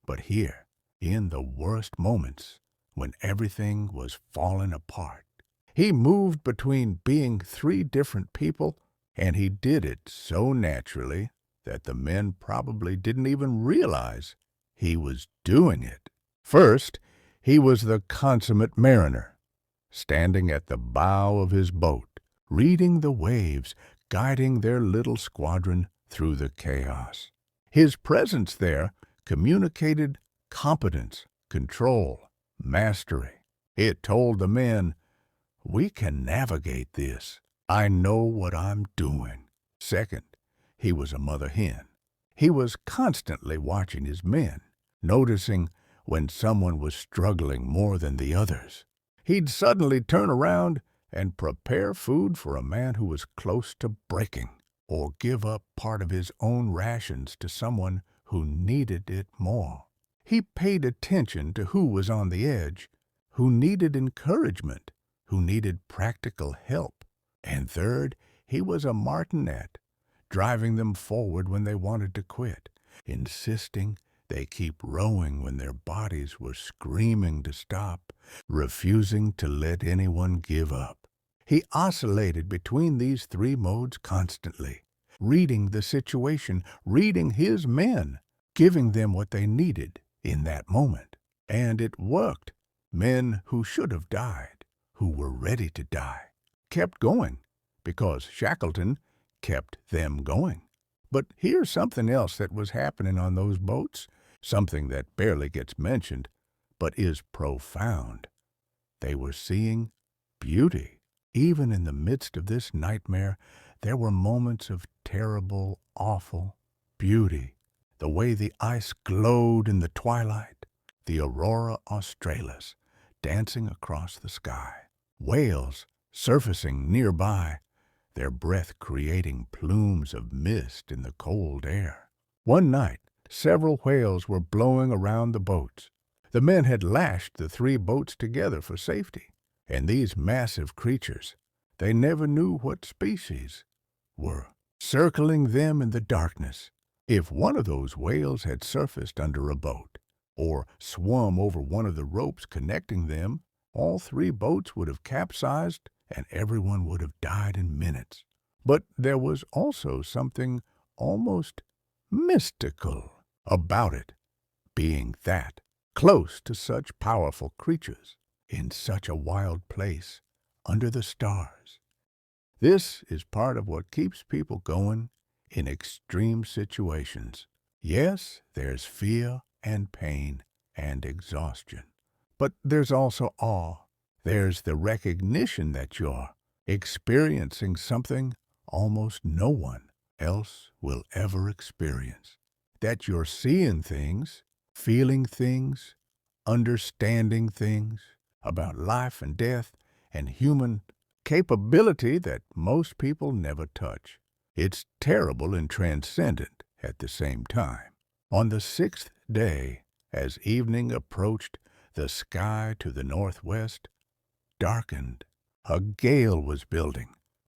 but here, in the worst moments, when everything was falling apart. He moved between being 3 different people, and he did it so naturally that the men probably didn't even realize he was doing it. First, he was the consummate mariner, standing at the bow of his boat, reading the waves, guiding their little squadron through the chaos. His presence there communicated competence, control, mastery. It told the men, "We can navigate this. I know what I'm doing." Second, he was a mother hen. He was constantly watching his men, noticing when someone was struggling more than the others. He'd suddenly turn around and prepare food for a man who was close to breaking, or give up part of his own rations to someone who needed it more. He paid attention to who was on the edge, who needed encouragement, who needed practical help. And third, he was a martinet, driving them forward when they wanted to quit, insisting they keep rowing when their bodies were screaming to stop, refusing to let anyone give up. He oscillated between these 3 modes constantly, reading the situation, reading his men, giving them what they needed in that moment. And it worked. Men who should have died, who were ready to die, kept going because Shackleton kept them going. But here's something else that was happening on those boats, something that barely gets mentioned, but is profound. They were seeing beauty. Even in the midst of this nightmare, there were moments of terrible, awful beauty. The way the ice glowed in the twilight, the aurora australis dancing across the sky, whales surfacing nearby, their breath creating plumes of mist in the cold air. One night, several whales were blowing around the boats. The men had lashed the 3 boats together for safety, and these massive creatures, they never knew what species, were circling them in the darkness. If one of those whales had surfaced under a boat, or swum over one of the ropes connecting them, all 3 boats would have capsized and everyone would have died in minutes. But there was also something almost mystical about it, being that close to such powerful creatures, in such a wild place, under the stars. This is part of what keeps people going in extreme situations. Yes, there's fear and pain and exhaustion, but there's also awe. There's the recognition that you're experiencing something almost no one else will ever experience, that you're seeing things, feeling things, understanding things about life and death and human capability that most people never touch. It's terrible and transcendent at the same time. On the 6th day, as evening approached, the sky to the northwest darkened. A gale was building.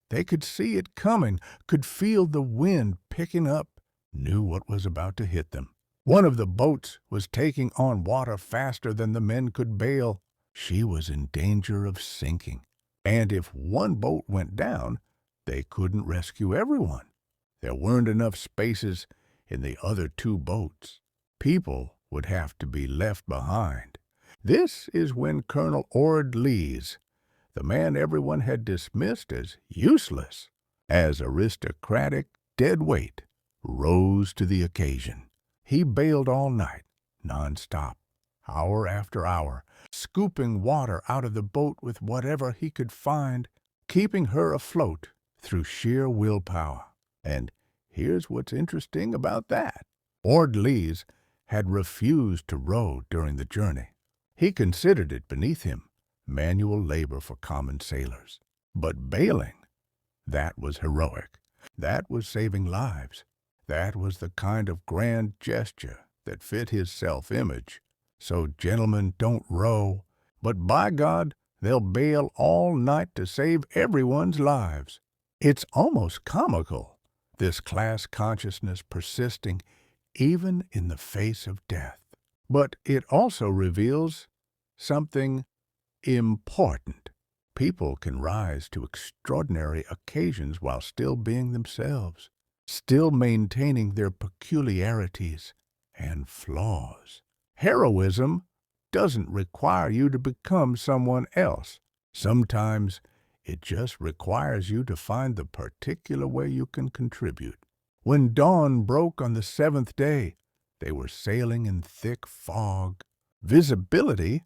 They could see it coming, could feel the wind picking up, knew what was about to hit them. One of the boats was taking on water faster than the men could bail. She was in danger of sinking. And if one boat went down, they couldn't rescue everyone. There weren't enough spaces in the other 2 boats. People would have to be left behind. This is when Colonel Ord Lees, the man everyone had dismissed as useless, as aristocratic dead weight, rose to the occasion. He bailed all night, non-stop, hour after hour, scooping water out of the boat with whatever he could find, keeping her afloat through sheer willpower. And here's what's interesting about that. Ord Lees had refused to row during the journey. He considered it beneath him, manual labor for common sailors. But bailing, that was heroic. That was saving lives. That was the kind of grand gesture that fit his self-image. So gentlemen don't row, but by God, they'll bail all night to save everyone's lives. It's almost comical, this class consciousness persisting even in the face of death. But it also reveals something important. People can rise to extraordinary occasions while still being themselves, still maintaining their peculiarities and flaws. Heroism doesn't require you to become someone else. Sometimes it just requires you to find the particular way you can contribute. When dawn broke on the 7th day, they were sailing in thick fog. Visibility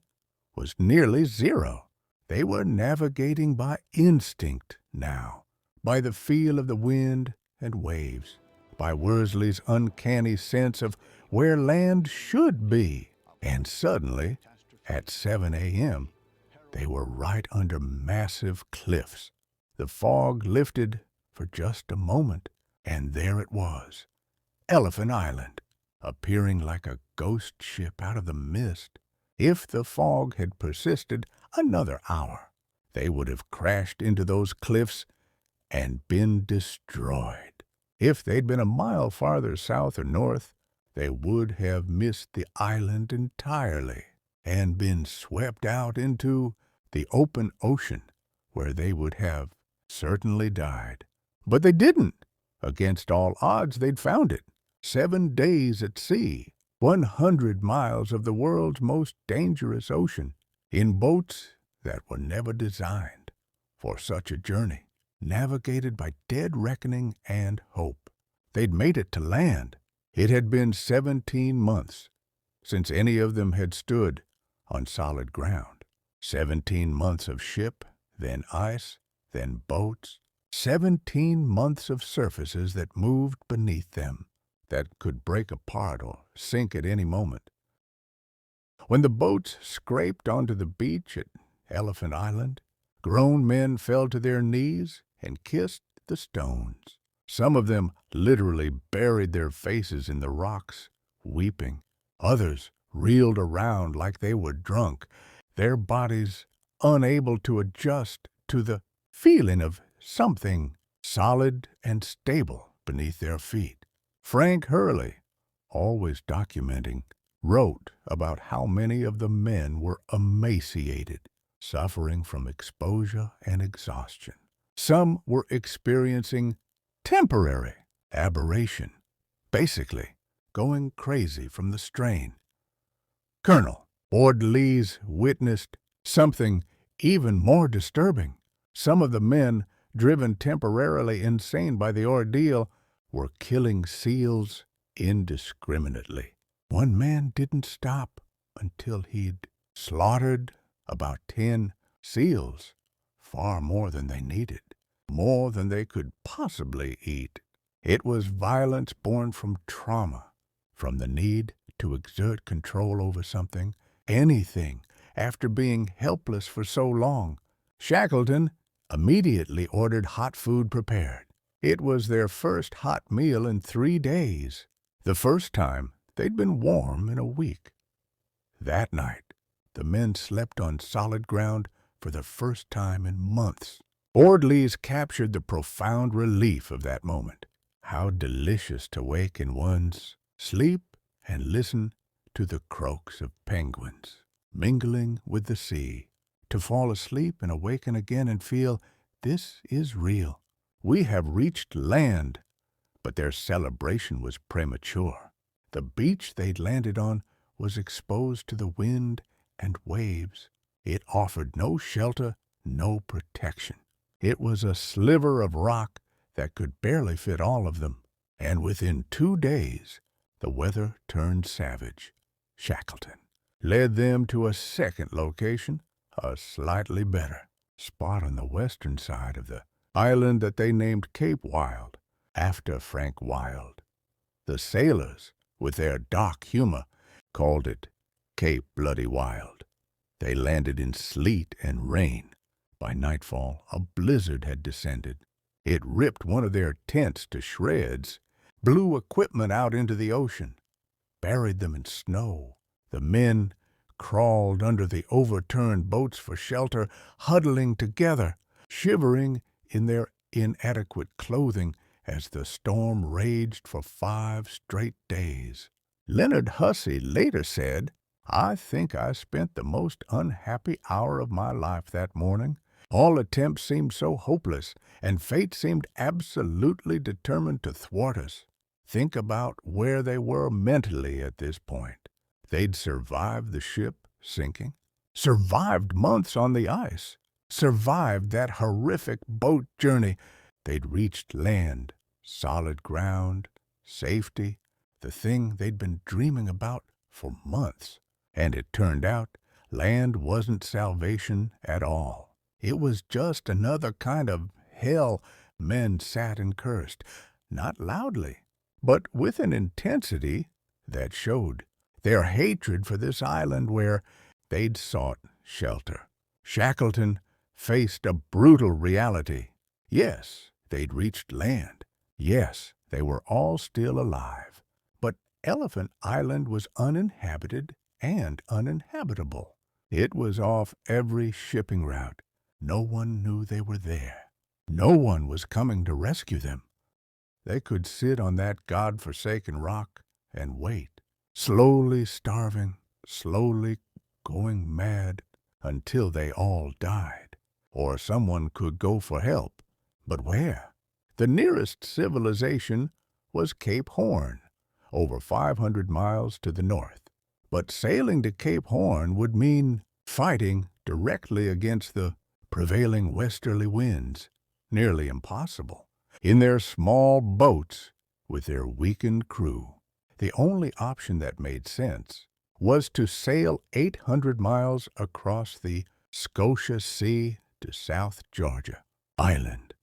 was nearly 0. They were navigating by instinct now, by the feel of the wind and waves, by Worsley's uncanny sense of where land should be. And suddenly, at 7 a.m., they were right under massive cliffs. The fog lifted for just a moment, and there it was, Elephant Island, appearing like a ghost ship out of the mist. If the fog had persisted another hour, they would have crashed into those cliffs and been destroyed. If they'd been a mile farther south or north, they would have missed the island entirely and been swept out into the open ocean, where they would have certainly died. But they didn't. Against all odds, they'd found it. 7 days at sea, 100 miles of the world's most dangerous ocean, in boats that were never designed for such a journey, navigated by dead reckoning and hope. They'd made it to land. It had been 17 months since any of them had stood on solid ground. 17 months of ship, then ice, then boats. 17 months of surfaces that moved beneath them, that could break apart or sink at any moment. When the boats scraped onto the beach at Elephant Island, grown men fell to their knees and kissed the stones. Some of them literally buried their faces in the rocks, weeping. Others reeled around like they were drunk, their bodies unable to adjust to the feeling of something solid and stable beneath their feet. Frank Hurley, always documenting, wrote about how many of the men were emaciated, suffering from exposure and exhaustion. Some were experiencing temporary aberration, basically going crazy from the strain. Colonel Ord-Lees witnessed something even more disturbing. Some of the men, driven temporarily insane by the ordeal, were killing seals indiscriminately. One man didn't stop until he'd slaughtered about 10 seals, far more than they needed, more than they could possibly eat. It was violence born from trauma, from the need to exert control over something, anything, after being helpless for so long. Shackleton immediately ordered hot food prepared. It was their first hot meal in 3 days, the first time they'd been warm in a week. That night, the men slept on solid ground for the first time in months. Ord-Lees captured the profound relief of that moment. How delicious to wake in one's sleep and listen to the croaks of penguins mingling with the sea, to fall asleep and awaken again and feel, this is real. We have reached land. But their celebration was premature. The beach they'd landed on was exposed to the wind and waves. It offered no shelter, no protection. It was a sliver of rock that could barely fit all of them. And within 2 days, the weather turned savage. Shackleton led them to a second location, a slightly better spot on the western side of the island that they named Cape Wild, after Frank Wild. The sailors, with their dark humor, called it Cape Bloody Wild. They landed in sleet and rain. By nightfall, a blizzard had descended. It ripped one of their tents to shreds, blew equipment out into the ocean, buried them in snow. The men crawled under the overturned boats for shelter, huddling together, shivering in their inadequate clothing as the storm raged for 5 straight days. Leonard Hussey later said, "I think I spent the most unhappy hour of my life that morning. All attempts seemed so hopeless, and fate seemed absolutely determined to thwart us." Think about where they were mentally at this point. They'd survived the ship sinking, survived months on the ice, survived that horrific boat journey. They'd reached land, solid ground, safety, the thing they'd been dreaming about for months. And it turned out land wasn't salvation at all. It was just another kind of hell. Men sat and cursed, not loudly, but with an intensity that showed their hatred for this island where they'd sought shelter. Shackleton faced a brutal reality. Yes, they'd reached land. Yes, they were all still alive. But Elephant Island was uninhabited and uninhabitable. It was off every shipping route. No one knew they were there. No one was coming to rescue them. They could sit on that God-forsaken rock and wait, slowly starving, slowly going mad, until they all died. Or someone could go for help. But where? The nearest civilization was Cape Horn, over 500 miles to the north. But sailing to Cape Horn would mean fighting directly against the prevailing westerly winds, nearly impossible, in their small boats with their weakened crew. The only option that made sense was to sail 800 miles across the Scotia Sea to South Georgia Island,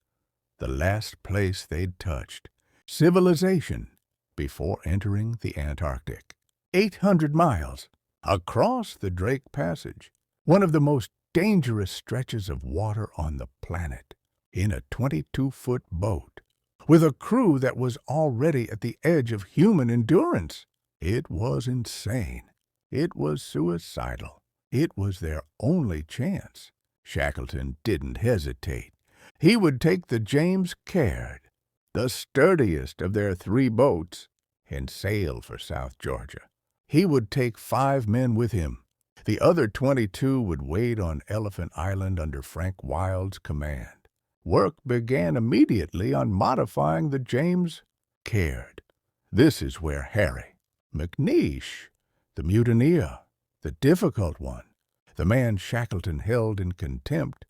the last place they'd touched civilization before entering the Antarctic. 800 miles across the Drake Passage, one of the most dangerous stretches of water on the planet, in a 22-foot boat, with a crew that was already at the edge of human endurance. It was insane. It was suicidal. It was their only chance. Shackleton didn't hesitate. He would take the James Caird, the sturdiest of their 3 boats, and sail for South Georgia. He would take 5 men with him. The other 22 would wait on Elephant Island under Frank Wild's command. Work began immediately on modifying the James Caird. This is where Harry McNeish, the mutineer, the difficult one, the man Shackleton held in contempt,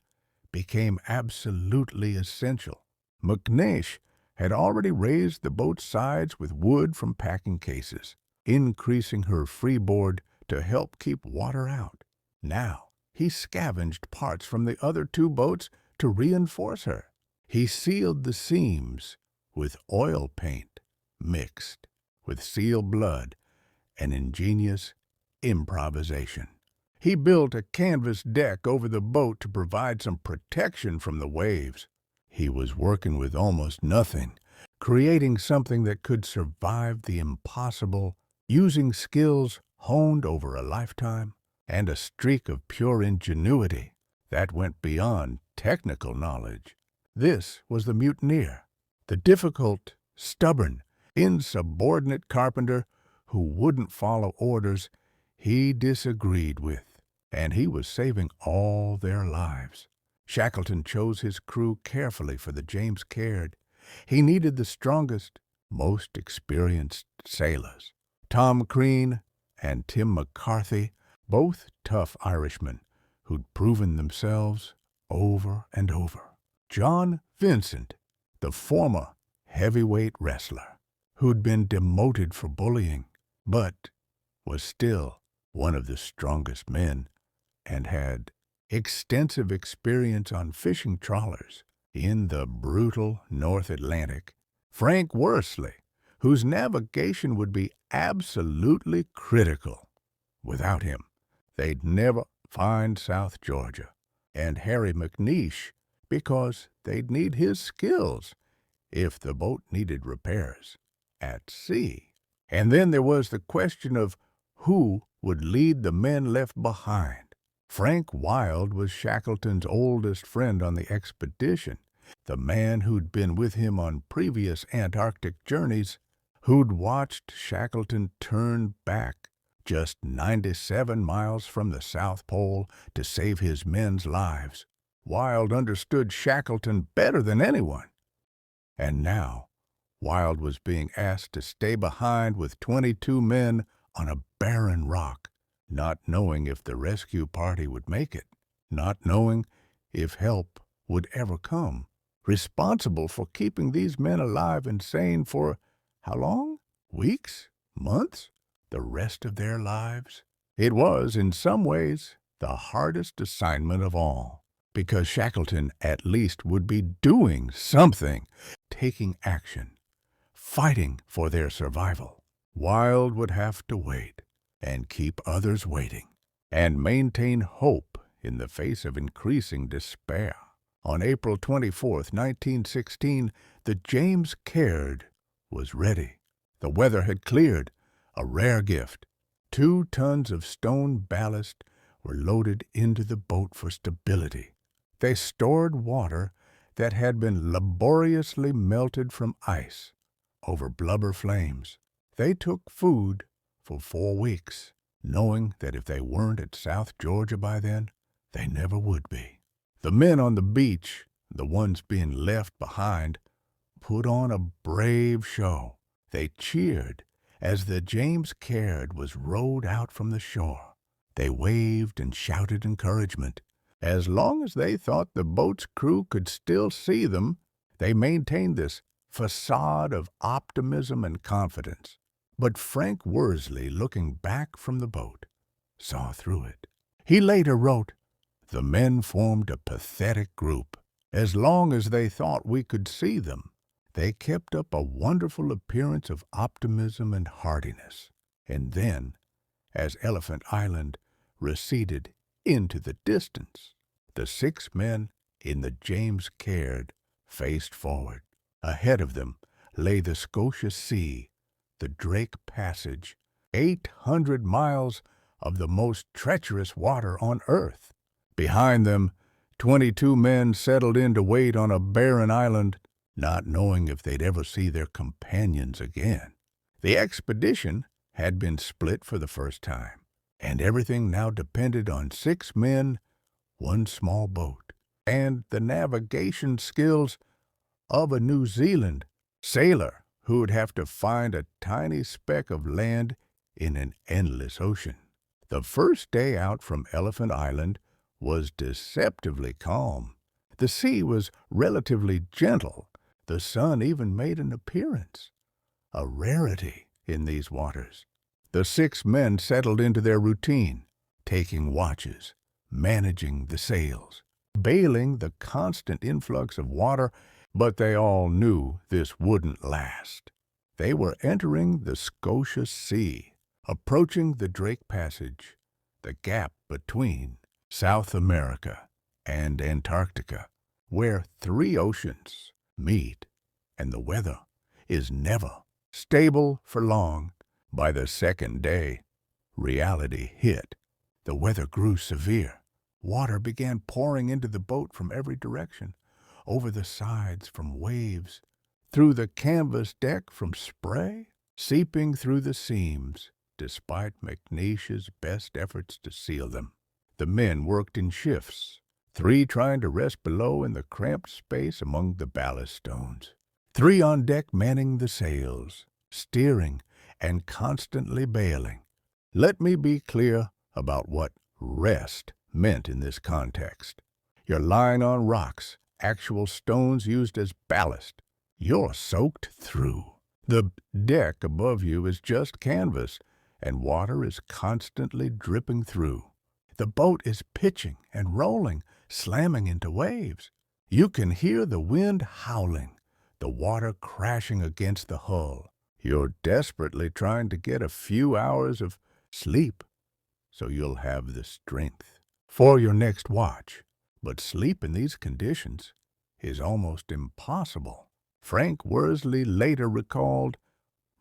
became absolutely essential. McNeish had already raised the boat's sides with wood from packing cases, increasing her freeboard to help keep water out. Now he scavenged parts from the other 2 boats to reinforce her. He sealed the seams with oil paint mixed with seal blood, an ingenious improvisation. He built a canvas deck over the boat to provide some protection from the waves. He was working with almost nothing, creating something that could survive the impossible, using skills honed over a lifetime and a streak of pure ingenuity that went beyond technical knowledge. This was the mutineer, the difficult, stubborn, insubordinate carpenter who wouldn't follow orders he disagreed with, and he was saving all their lives. Shackleton chose his crew carefully for the James Caird. He needed the strongest, most experienced sailors. Tom Crean and Tim McCarthy, both tough Irishmen who'd proven themselves over and over. John Vincent, the former heavyweight wrestler, who'd been demoted for bullying, but was still one of the strongest men and had extensive experience on fishing trawlers in the brutal North Atlantic. Frank Worsley, whose navigation would be absolutely critical. Without him, they'd never find South Georgia. And Harry McNeish, because they'd need his skills if the boat needed repairs at sea. And then there was the question of who would lead the men left behind. Frank Wild was Shackleton's oldest friend on the expedition, the man who'd been with him on previous Antarctic journeys, who'd watched Shackleton turn back just 97 miles from the South Pole to save his men's lives. Wild understood Shackleton better than anyone. And now, Wild was being asked to stay behind with 22 men on a barren rock, not knowing if the rescue party would make it, not knowing if help would ever come, responsible for keeping these men alive and sane for how long? Weeks? Months? The rest of their lives? It was, in some ways, the hardest assignment of all, because Shackleton at least would be doing something, taking action, fighting for their survival. Wild would have to wait and keep others waiting and maintain hope in the face of increasing despair. On April 24, 1916, the James Caird was ready. The weather had cleared, a rare gift. 2 tons of stone ballast were loaded into the boat for stability. They stored water that had been laboriously melted from ice over blubber flames. They took food for 4 weeks, knowing that if they weren't at South Georgia by then, they never would be. The men on the beach, the ones being left behind, put on a brave show. They cheered As the James Caird was rowed out from the shore, they waved and shouted encouragement. As long as they thought the boat's crew could still see them, they maintained this facade of optimism and confidence. But Frank Worsley, looking back from the boat, saw through it. He later wrote, "The men formed a pathetic group. As long as they thought we could see them, they kept up a wonderful appearance of optimism and heartiness. And then, as Elephant Island receded into the distance, the 6 men in the James Caird faced forward. Ahead of them lay the Scotia Sea, the Drake Passage, 800 miles of the most treacherous water on earth. Behind them, 22 men settled in to wait on a barren island, not knowing if they'd ever see their companions again. The expedition had been split for the first time, and everything now depended on 6 men, 1 small boat, and the navigation skills of a New Zealand sailor who would have to find a tiny speck of land in an endless ocean. The first day out from Elephant Island was deceptively calm. The sea was relatively gentle. The sun even made an appearance, a rarity in these waters. The 6 men settled into their routine, taking watches, managing the sails, bailing the constant influx of water, but they all knew this wouldn't last. They were entering the Scotia Sea, approaching the Drake Passage, the gap between South America and Antarctica, where 3 oceans meet, and the weather is never stable for long. By the second day, reality hit. The weather grew severe. Water began pouring into the boat from every direction, over the sides from waves, through the canvas deck from spray, seeping through the seams, despite McNeish's best efforts to seal them. The men worked in shifts, 3 trying to rest below in the cramped space among the ballast stones, 3 on deck manning the sails, steering, and constantly bailing. Let me be clear about what rest meant in this context. You're lying on rocks, actual stones used as ballast. You're soaked through. The deck above you is just canvas, and water is constantly dripping through. The boat is pitching and rolling, slamming into waves. You can hear the wind howling, the water crashing against the hull. You're desperately trying to get a few hours of sleep so you'll have the strength for your next watch. But sleep in these conditions is almost impossible. Frank Worsley later recalled,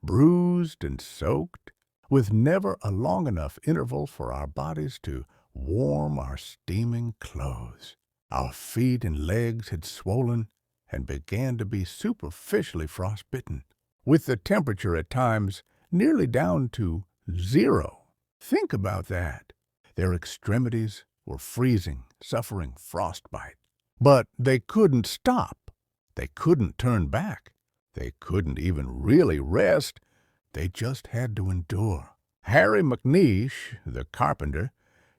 "Bruised and soaked, with never a long enough interval for our bodies to warm our steaming clothes. Our feet and legs had swollen and began to be superficially frostbitten, with the temperature at times nearly down to 0. Think about that. Their extremities were freezing, suffering frostbite. But they couldn't stop. They couldn't turn back. They couldn't even really rest. They just had to endure. Harry McNeish, the carpenter,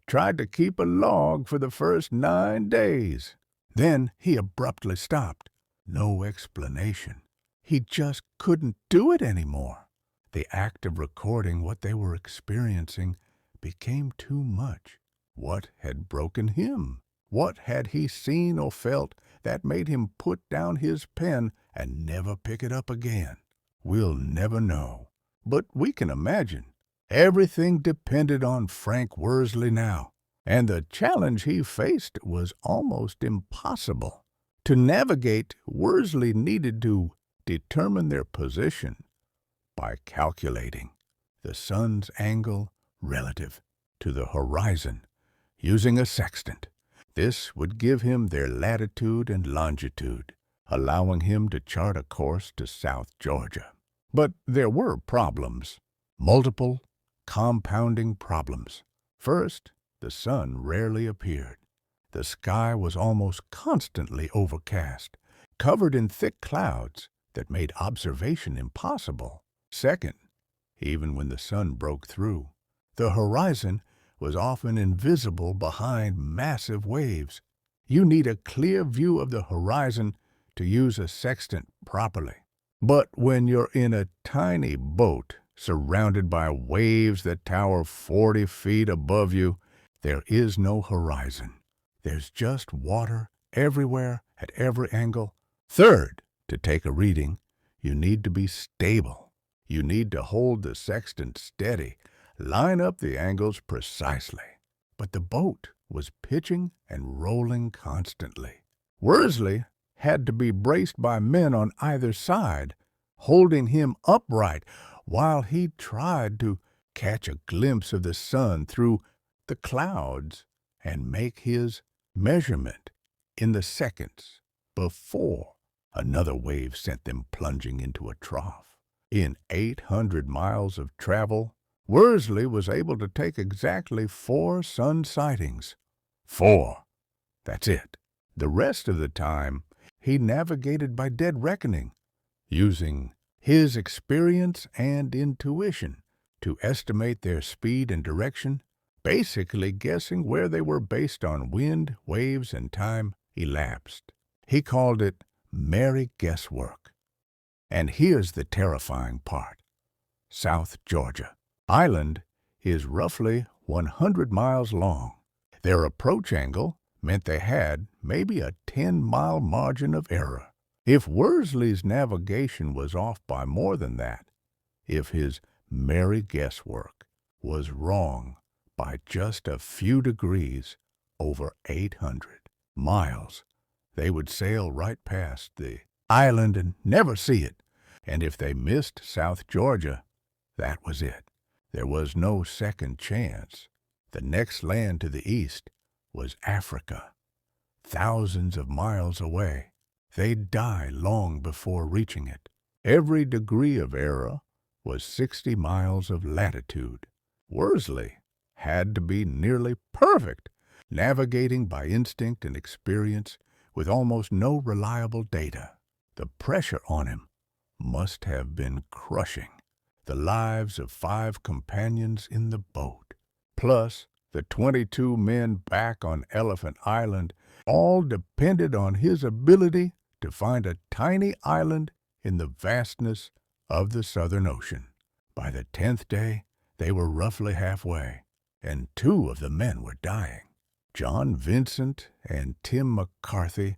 tried to keep a log for the first 9 days. Then he abruptly stopped. No explanation. He just couldn't do it anymore. The act of recording what they were experiencing became too much. What had broken him? What had he seen or felt that made him put down his pen and never pick it up again? We'll never know. But we can imagine. Everything depended on Frank Worsley now, and the challenge he faced was almost impossible. To navigate, Worsley needed to determine their position by calculating the sun's angle relative to the horizon using a sextant. This would give him their latitude and longitude, allowing him to chart a course to South Georgia. But there were problems, multiple, compounding problems. First, the sun rarely appeared. The sky was almost constantly overcast, covered in thick clouds that made observation impossible. Second, even when the sun broke through. The horizon was often invisible behind massive waves. You need a clear view of the horizon to use a sextant properly. But when you're in a tiny boat surrounded by waves that tower 40 feet above you, there is no horizon. There's just water everywhere at every angle. Third, to take a reading, you need to be stable. You need to hold the sextant steady, line up the angles precisely. But the boat was pitching and rolling constantly. Worsley had to be braced by men on either side, holding him upright while he tried to catch a glimpse of the sun through the clouds and make his measurement in the seconds before another wave sent them plunging into a trough. In 800 miles of travel, Worsley was able to take exactly 4 sun sightings. 4. That's it. The rest of the time, he navigated by dead reckoning, using his experience and intuition to estimate their speed and direction, basically guessing where they were based on wind, waves, and time elapsed. He called it merry guesswork. And here's the terrifying part. South Georgia Island is roughly 100 miles long. Their approach angle meant they had maybe a 10-mile margin of error. If Worsley's navigation was off by more than that, if his merry guesswork was wrong by just a few degrees over 800 miles, they would sail right past the island and never see it. And if they missed South Georgia, that was it. There was no second chance. The next land to the east was Africa, thousands of miles away. They'd die long before reaching it. Every degree of error was 60 miles of latitude. Worsley had to be nearly perfect, navigating by instinct and experience with almost no reliable data. The pressure on him must have been crushing. The lives of 5 companions in the boat, plus the 22 men back on Elephant Island, all depended on his ability to find a tiny island in the vastness of the Southern Ocean. By the 10th day, they were roughly halfway, and 2 of the men were dying. John Vincent and Tim McCarthy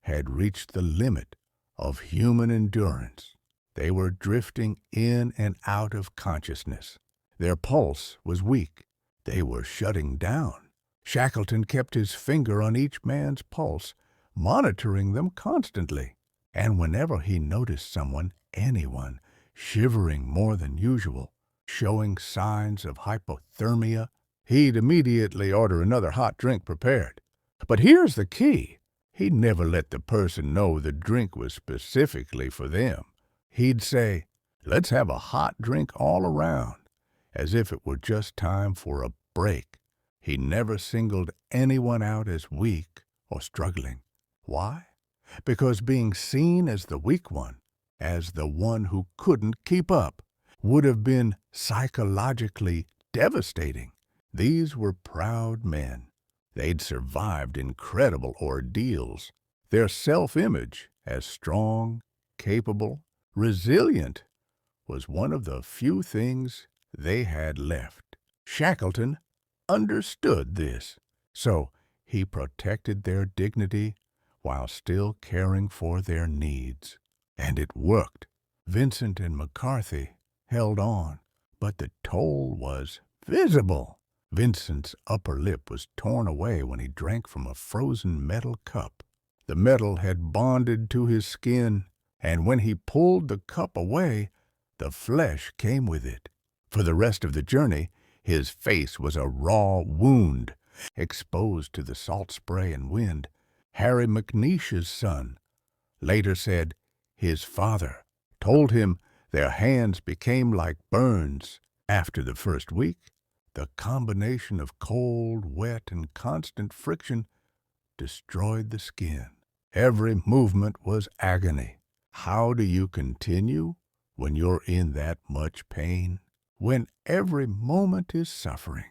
had reached the limit of human endurance. They were drifting in and out of consciousness. Their pulse was weak. They were shutting down. Shackleton kept his finger on each man's pulse, monitoring them constantly. And whenever he noticed someone, anyone, shivering more than usual, showing signs of hypothermia, he'd immediately order another hot drink prepared. But here's the key. He'd never let the person know the drink was specifically for them. He'd say, "Let's have a hot drink all around," as if it were just time for a break. He never singled anyone out as weak or struggling. Why? Because being seen as the weak one, as the one who couldn't keep up, would have been psychologically devastating. These were proud men. They'd survived incredible ordeals. Their self-image as strong, capable, resilient was one of the few things they had left. Shackleton understood this, so he protected their dignity while still caring for their needs. And it worked. Vincent and McCarthy held on, but the toll was visible. Vincent's upper lip was torn away when he drank from a frozen metal cup. The metal had bonded to his skin, and when he pulled the cup away, the flesh came with it. For the rest of the journey, his face was a raw wound, exposed to the salt spray and wind. Harry McNeish's son later said his father told him their hands became like burns. After the first week, the combination of cold, wet, and constant friction destroyed the skin. Every movement was agony. How do you continue when you're in that much pain? when every moment is suffering,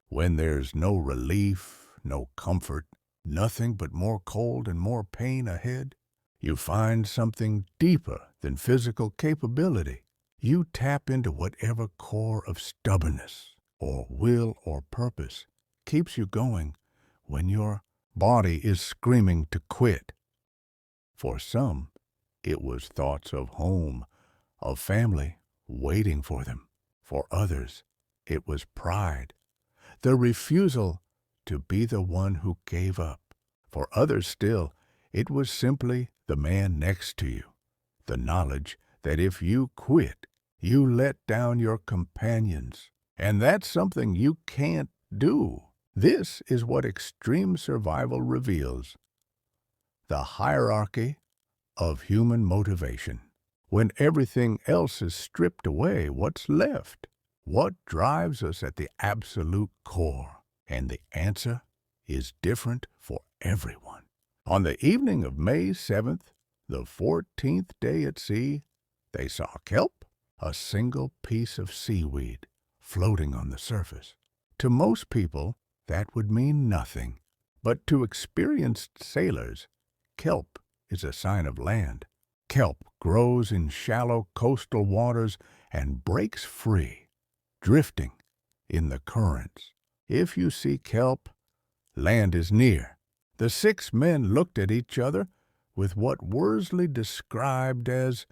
when there's no relief, no comfort, nothing but more cold and more pain ahead, you find something deeper than physical capability. You tap into whatever core of stubbornness or will or purpose keeps you going when your body is screaming to quit. For some, it was thoughts of home, of family waiting for them. For others, it was pride, the refusal to be the one who gave up. For others still, it was simply the man next to you, the knowledge that if you quit, you let down your companions, and that's something you can't do. This is what extreme survival reveals: the hierarchy of human motivation. When everything else is stripped away, what's left? What drives us at the absolute core? And the answer is different for everyone. On the evening of May 7th, the 14th day at sea, they saw kelp, a single piece of seaweed, floating on the surface. To most people, that would mean nothing. But to experienced sailors, kelp is a sign of land. Kelp grows in shallow coastal waters and breaks free, drifting in the currents. If you see kelp, land is near. The 6 men looked at each other with what Worsley described as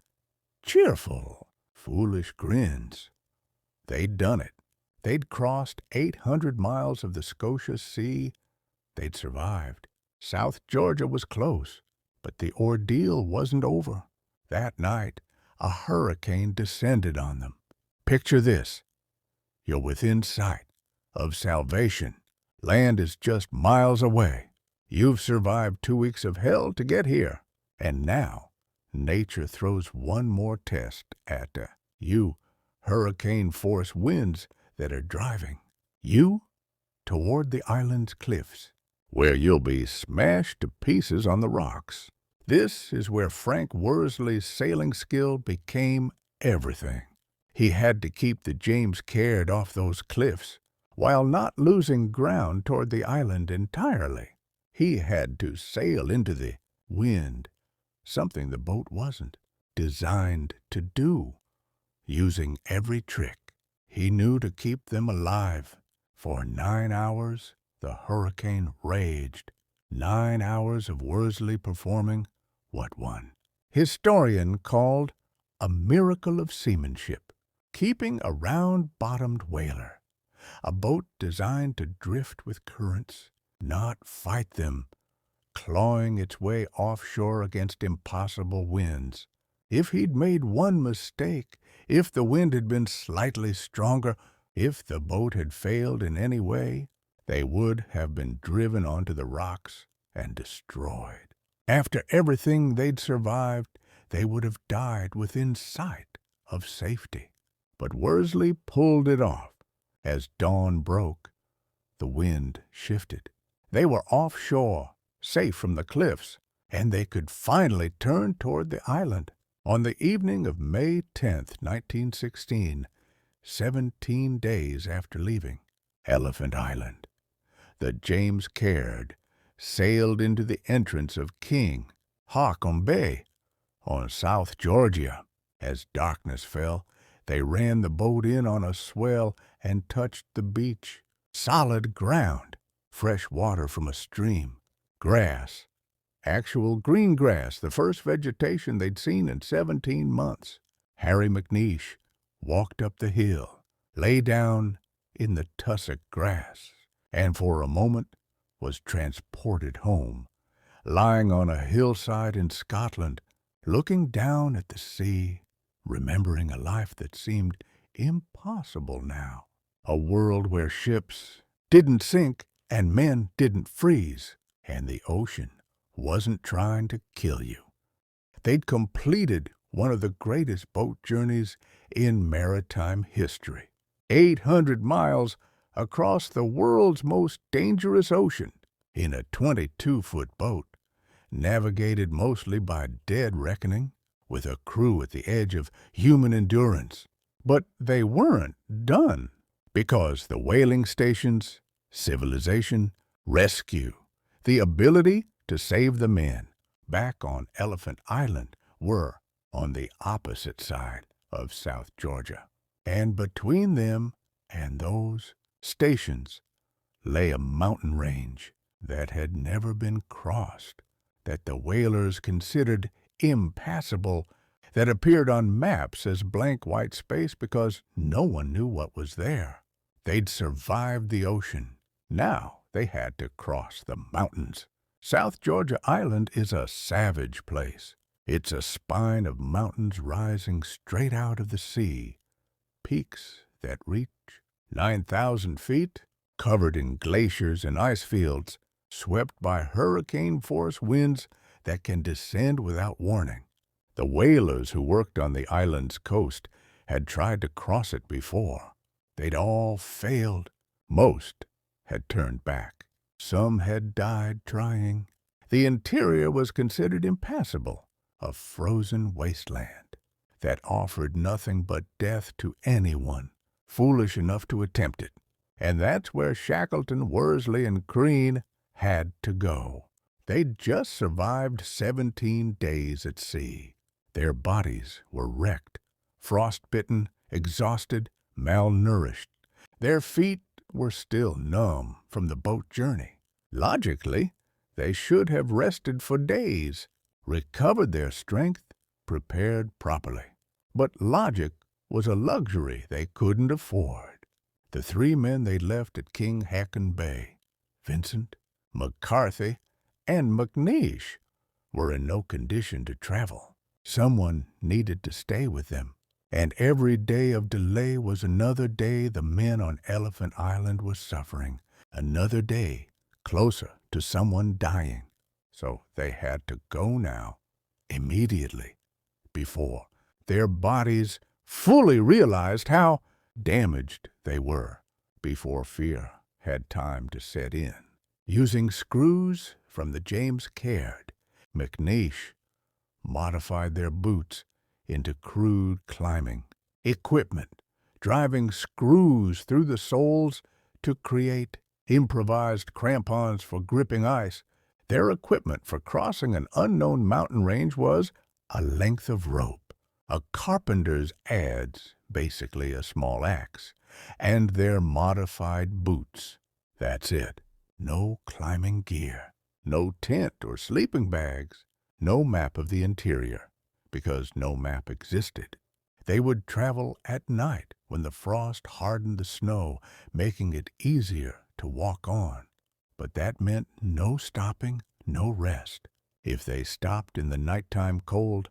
cheerful, foolish grins. They'd done it. They'd crossed 800 miles of the Scotia Sea. They'd survived. South Georgia was close, but the ordeal wasn't over. That night, a hurricane descended on them. Picture this. You're within sight of salvation. Land is just miles away. You've survived 2 weeks of hell to get here. And now, nature throws one more test at you. Hurricane-force winds that are driving you toward the island's cliffs, where you'll be smashed to pieces on the rocks. This is where Frank Worsley's sailing skill became everything. He had to keep the James Caird off those cliffs, while not losing ground toward the island entirely. He had to sail into the wind, something the boat wasn't designed to do, using every trick he knew to keep them alive. For 9 hours, the hurricane raged. 9 hours of Worsley performing what one historian called a miracle of seamanship, keeping a round-bottomed whaler, a boat designed to drift with currents, not fight them, clawing its way offshore against impossible winds. If he'd made one mistake, if the wind had been slightly stronger, if the boat had failed in any way, they would have been driven onto the rocks and destroyed. After everything they'd survived, they would have died within sight of safety. But Worsley pulled it off. As dawn broke, the wind shifted. They were offshore, safe from the cliffs, and they could finally turn toward the island. On the evening of May 10th, 1916, 17 days after leaving Elephant Island, the James Caird sailed into the entrance of King Hawcombe Bay on South Georgia. As darkness fell, they ran the boat in on a swell and touched the beach. Solid ground, fresh water from a stream, grass, actual green grass, the first vegetation they'd seen in 17 months. Harry McNeish walked up the hill, lay down in the tussock grass, and for a moment was transported home, lying on a hillside in Scotland, looking down at the sea, remembering a life that seemed impossible now, a world where ships didn't sink and men didn't freeze, and the ocean wasn't trying to kill you. They'd completed one of the greatest boat journeys in maritime history. 800 miles across the world's most dangerous ocean in a 22-foot boat, navigated mostly by dead reckoning, with a crew at the edge of human endurance. But they weren't done, because the whaling stations, civilization, rescue, the ability to save the men back on Elephant Island were on the opposite side of South Georgia. And between them and those stations lay a mountain range that had never been crossed, that the whalers considered impassable, that appeared on maps as blank white space because no one knew what was there. They'd survived the ocean. Now they had to cross the mountains. South Georgia Island is a savage place. It's a spine of mountains rising straight out of the sea, peaks that reach 9,000 feet, covered in glaciers and ice fields, swept by hurricane-force winds that can descend without warning. The whalers who worked on the island's coast had tried to cross it before. They'd all failed. Most had turned back. Some had died trying. The interior was considered impassable, a frozen wasteland that offered nothing but death to anyone foolish enough to attempt it. And that's where Shackleton, Worsley, and Crean had to go. They'd just survived 17 days at sea. Their bodies were wrecked, frostbitten, exhausted, malnourished. Their feet were still numb from the boat journey. Logically, they should have rested for days, recovered their strength, prepared properly. But logic was a luxury they couldn't afford. The three men they left at King Haakon Bay, Vincent, McCarthy, and McNeish, were in no condition to travel. Someone needed to stay with them, and every day of delay was another day the men on Elephant Island were suffering, another day closer to someone dying. So they had to go now, immediately, before their bodies fully realized how damaged they were, before fear had time to set in. Using screws from the James Caird, McNeish modified their boots into crude climbing equipment, driving screws through the soles to create improvised crampons for gripping ice. Their equipment for crossing an unknown mountain range was a length of rope, a carpenter's adze, basically a small axe, and their modified boots. That's it. No climbing gear, no tent or sleeping bags, no map of the interior, because no map existed. They would travel at night when the frost hardened the snow, making it easier to walk on. But that meant no stopping, no rest. If they stopped in the nighttime cold,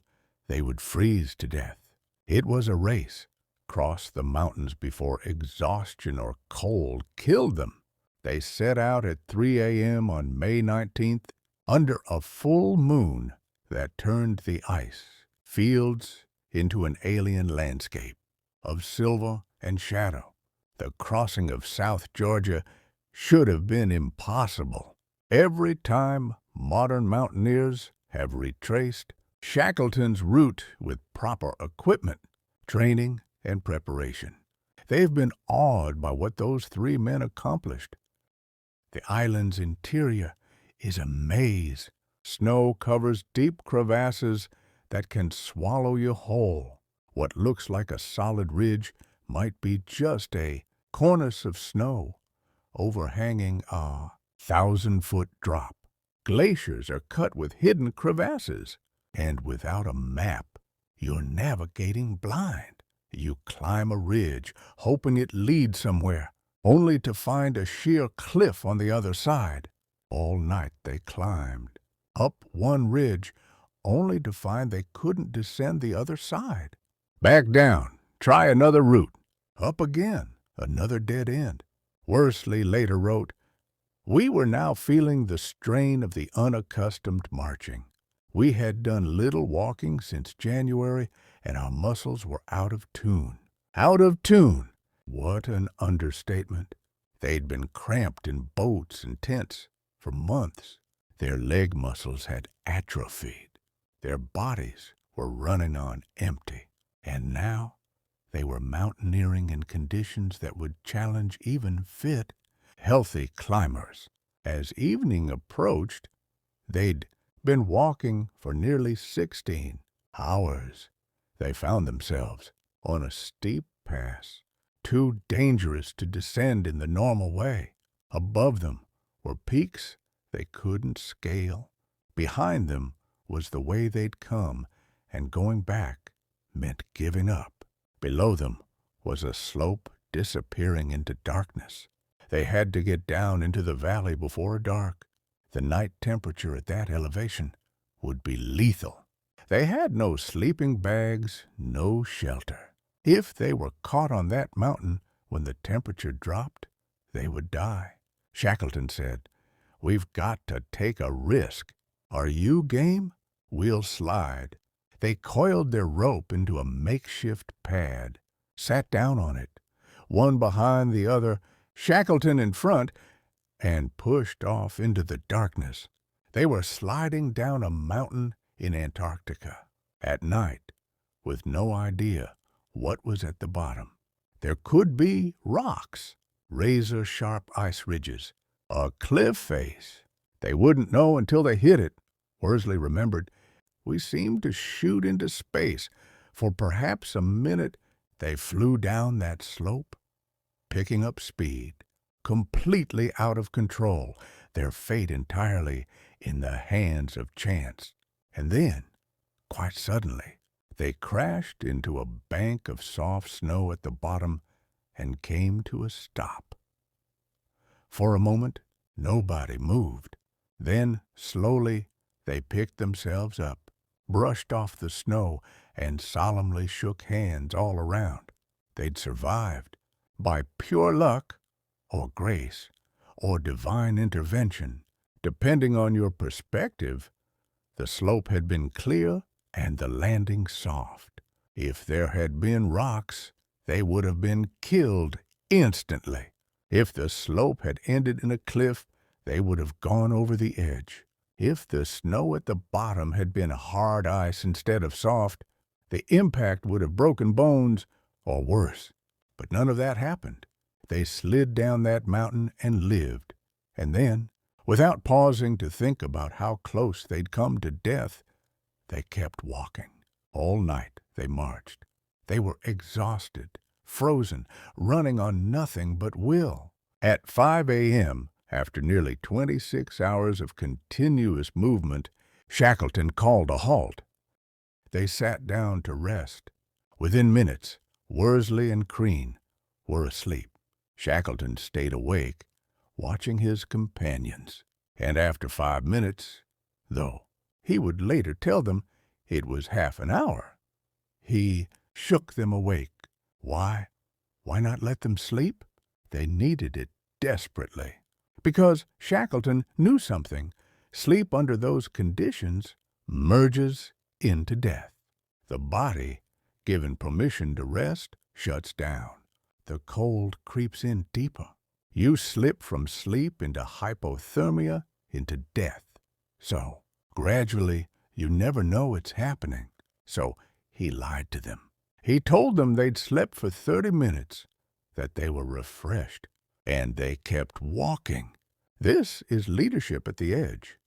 they would freeze to death. It was a race. Cross the mountains before exhaustion or cold killed them. They set out at 3 a.m. on May 19th under a full moon that turned the ice fields into an alien landscape of silver and shadow. The crossing of South Georgia should have been impossible. Every time modern mountaineers have retraced Shackleton's route with proper equipment, training, and preparation, they've been awed by what those three men accomplished. The island's interior is a maze. Snow covers deep crevasses that can swallow you whole. What looks like a solid ridge might be just a cornice of snow overhanging a 1,000-foot drop. Glaciers are cut with hidden crevasses, and without a map, you're navigating blind. You climb a ridge, hoping it leads somewhere, only to find a sheer cliff on the other side. All night they climbed, up one ridge, only to find they couldn't descend the other side. Back down, try another route. Up again, another dead end. Worsley later wrote, "We were now feeling the strain of the unaccustomed marching. We had done little walking since January, and our muscles were out of tune." Out of tune! What an understatement. They'd been cramped in boats and tents for months. Their leg muscles had atrophied. Their bodies were running on empty. And now They were mountaineering in conditions that would challenge even fit, healthy climbers. As evening approached, they'd been walking for nearly 16 hours. They found themselves on a steep pass, too dangerous to descend in the normal way. Above them were peaks they couldn't scale. Behind them was the way they'd come, and going back meant giving up. Below them was a slope disappearing into darkness. They had to get down into the valley before dark. The night temperature at that elevation would be lethal. They had no sleeping bags, no shelter. If they were caught on that mountain when the temperature dropped, they would die. Shackleton said, "We've got to take a risk. Are you game? We'll slide." They coiled their rope into a makeshift pad, sat down on it, one behind the other, Shackleton in front, and pushed off into the darkness. They were sliding down a mountain in Antarctica at night, with no idea what was at the bottom. There could be rocks, razor-sharp ice ridges, a cliff face. They wouldn't know until they hit it. Worsley remembered, "We seemed to shoot into space. For perhaps a minute they flew down that slope, picking up speed, completely out of control, their fate entirely in the hands of chance. And then, quite suddenly, they crashed into a bank of soft snow at the bottom and came to a stop. For a moment, nobody moved. Then, slowly, they picked themselves up, brushed off the snow, and solemnly shook hands all around. They'd survived by pure luck or grace or divine intervention, depending on your perspective. The slope had been clear and the landing soft. If there had been rocks, they would have been killed instantly. If the slope had ended in a cliff, they would have gone over the edge. If the snow at the bottom had been hard ice instead of soft, the impact would have broken bones or worse. But none of that happened. They slid down that mountain and lived. And then, without pausing to think about how close they'd come to death, they kept walking. All night they marched. They were exhausted, frozen, running on nothing but will. At 5 a.m., after nearly 26 hours of continuous movement, Shackleton called a halt. They sat down to rest. Within minutes, Worsley and Crean were asleep. Shackleton stayed awake, watching his companions. And after 5 minutes, though he would later tell them it was half an hour, he shook them awake. Why? Why not let them sleep? They needed it desperately. Because Shackleton knew something. Sleep under those conditions merges into death. The body, given permission to rest, shuts down. The cold creeps in deeper. You slip from sleep into hypothermia, into death. So, gradually, you never know it's happening. So, he lied to them. He told them they'd slept for 30 minutes, that they were refreshed, and they kept walking. This is leadership at the edge.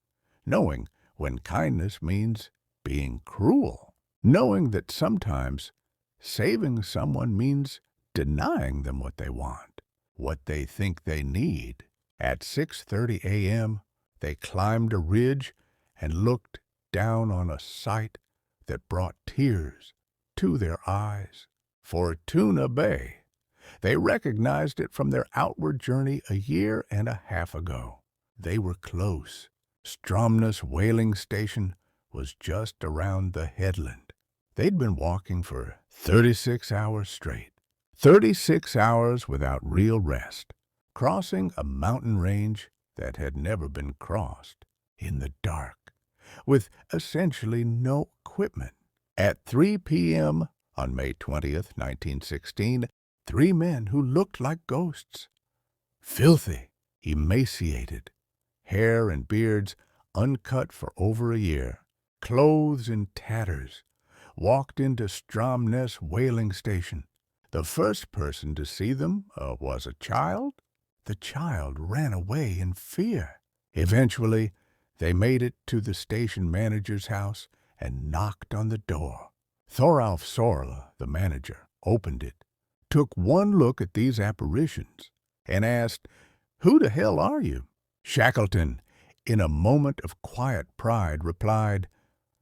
Knowing when kindness means being cruel. Knowing that sometimes saving someone means denying them what they want, what they think they need. At 6:30 a.m., they climbed a ridge and looked down on a sight that brought tears to their eyes. Fortuna Bay. They recognized it from their outward journey a year and a half ago. They were close. Stromness whaling station was just around the headland. They'd been walking for 36 hours straight. 36 hours without real rest, crossing a mountain range that had never been crossed, in the dark, with essentially no equipment. At 3 p.m. on May 20th, 1916, 3 men who looked like ghosts, filthy, emaciated, hair and beards uncut for over a year, clothes in tatters, walked into Stromness whaling station. The first person to see them was a child. The child ran away in fear. Eventually, they made it to the station manager's house and knocked on the door. Thoralf Sorla, the manager, opened it, took one look at these apparitions, and asked, "Who the hell are you?" Shackleton, in a moment of quiet pride, replied,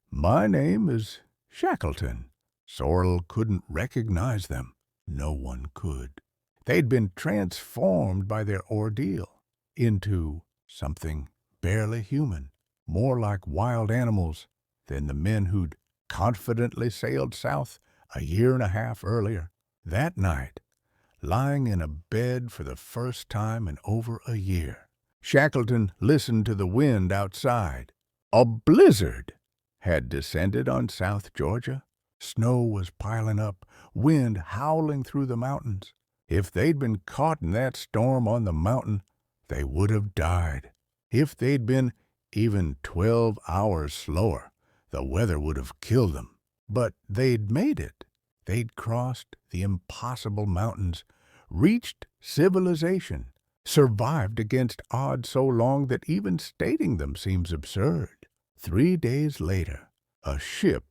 "My name is Shackleton." Sorel couldn't recognize them. No one could. They'd been transformed by their ordeal into something barely human, more like wild animals than the men who'd confidently sailed south a year and a half earlier. That night, lying in a bed for the first time in over a year, Shackleton listened to the wind outside. A blizzard had descended on South Georgia. Snow was piling up, wind howling through the mountains. If they'd been caught in that storm on the mountain, they would have died. If they'd been even 12 hours slower, the weather would have killed them. But they'd made it. They'd crossed the impossible mountains, reached civilization, survived against odds so long that even stating them seems absurd. 3 days later, a ship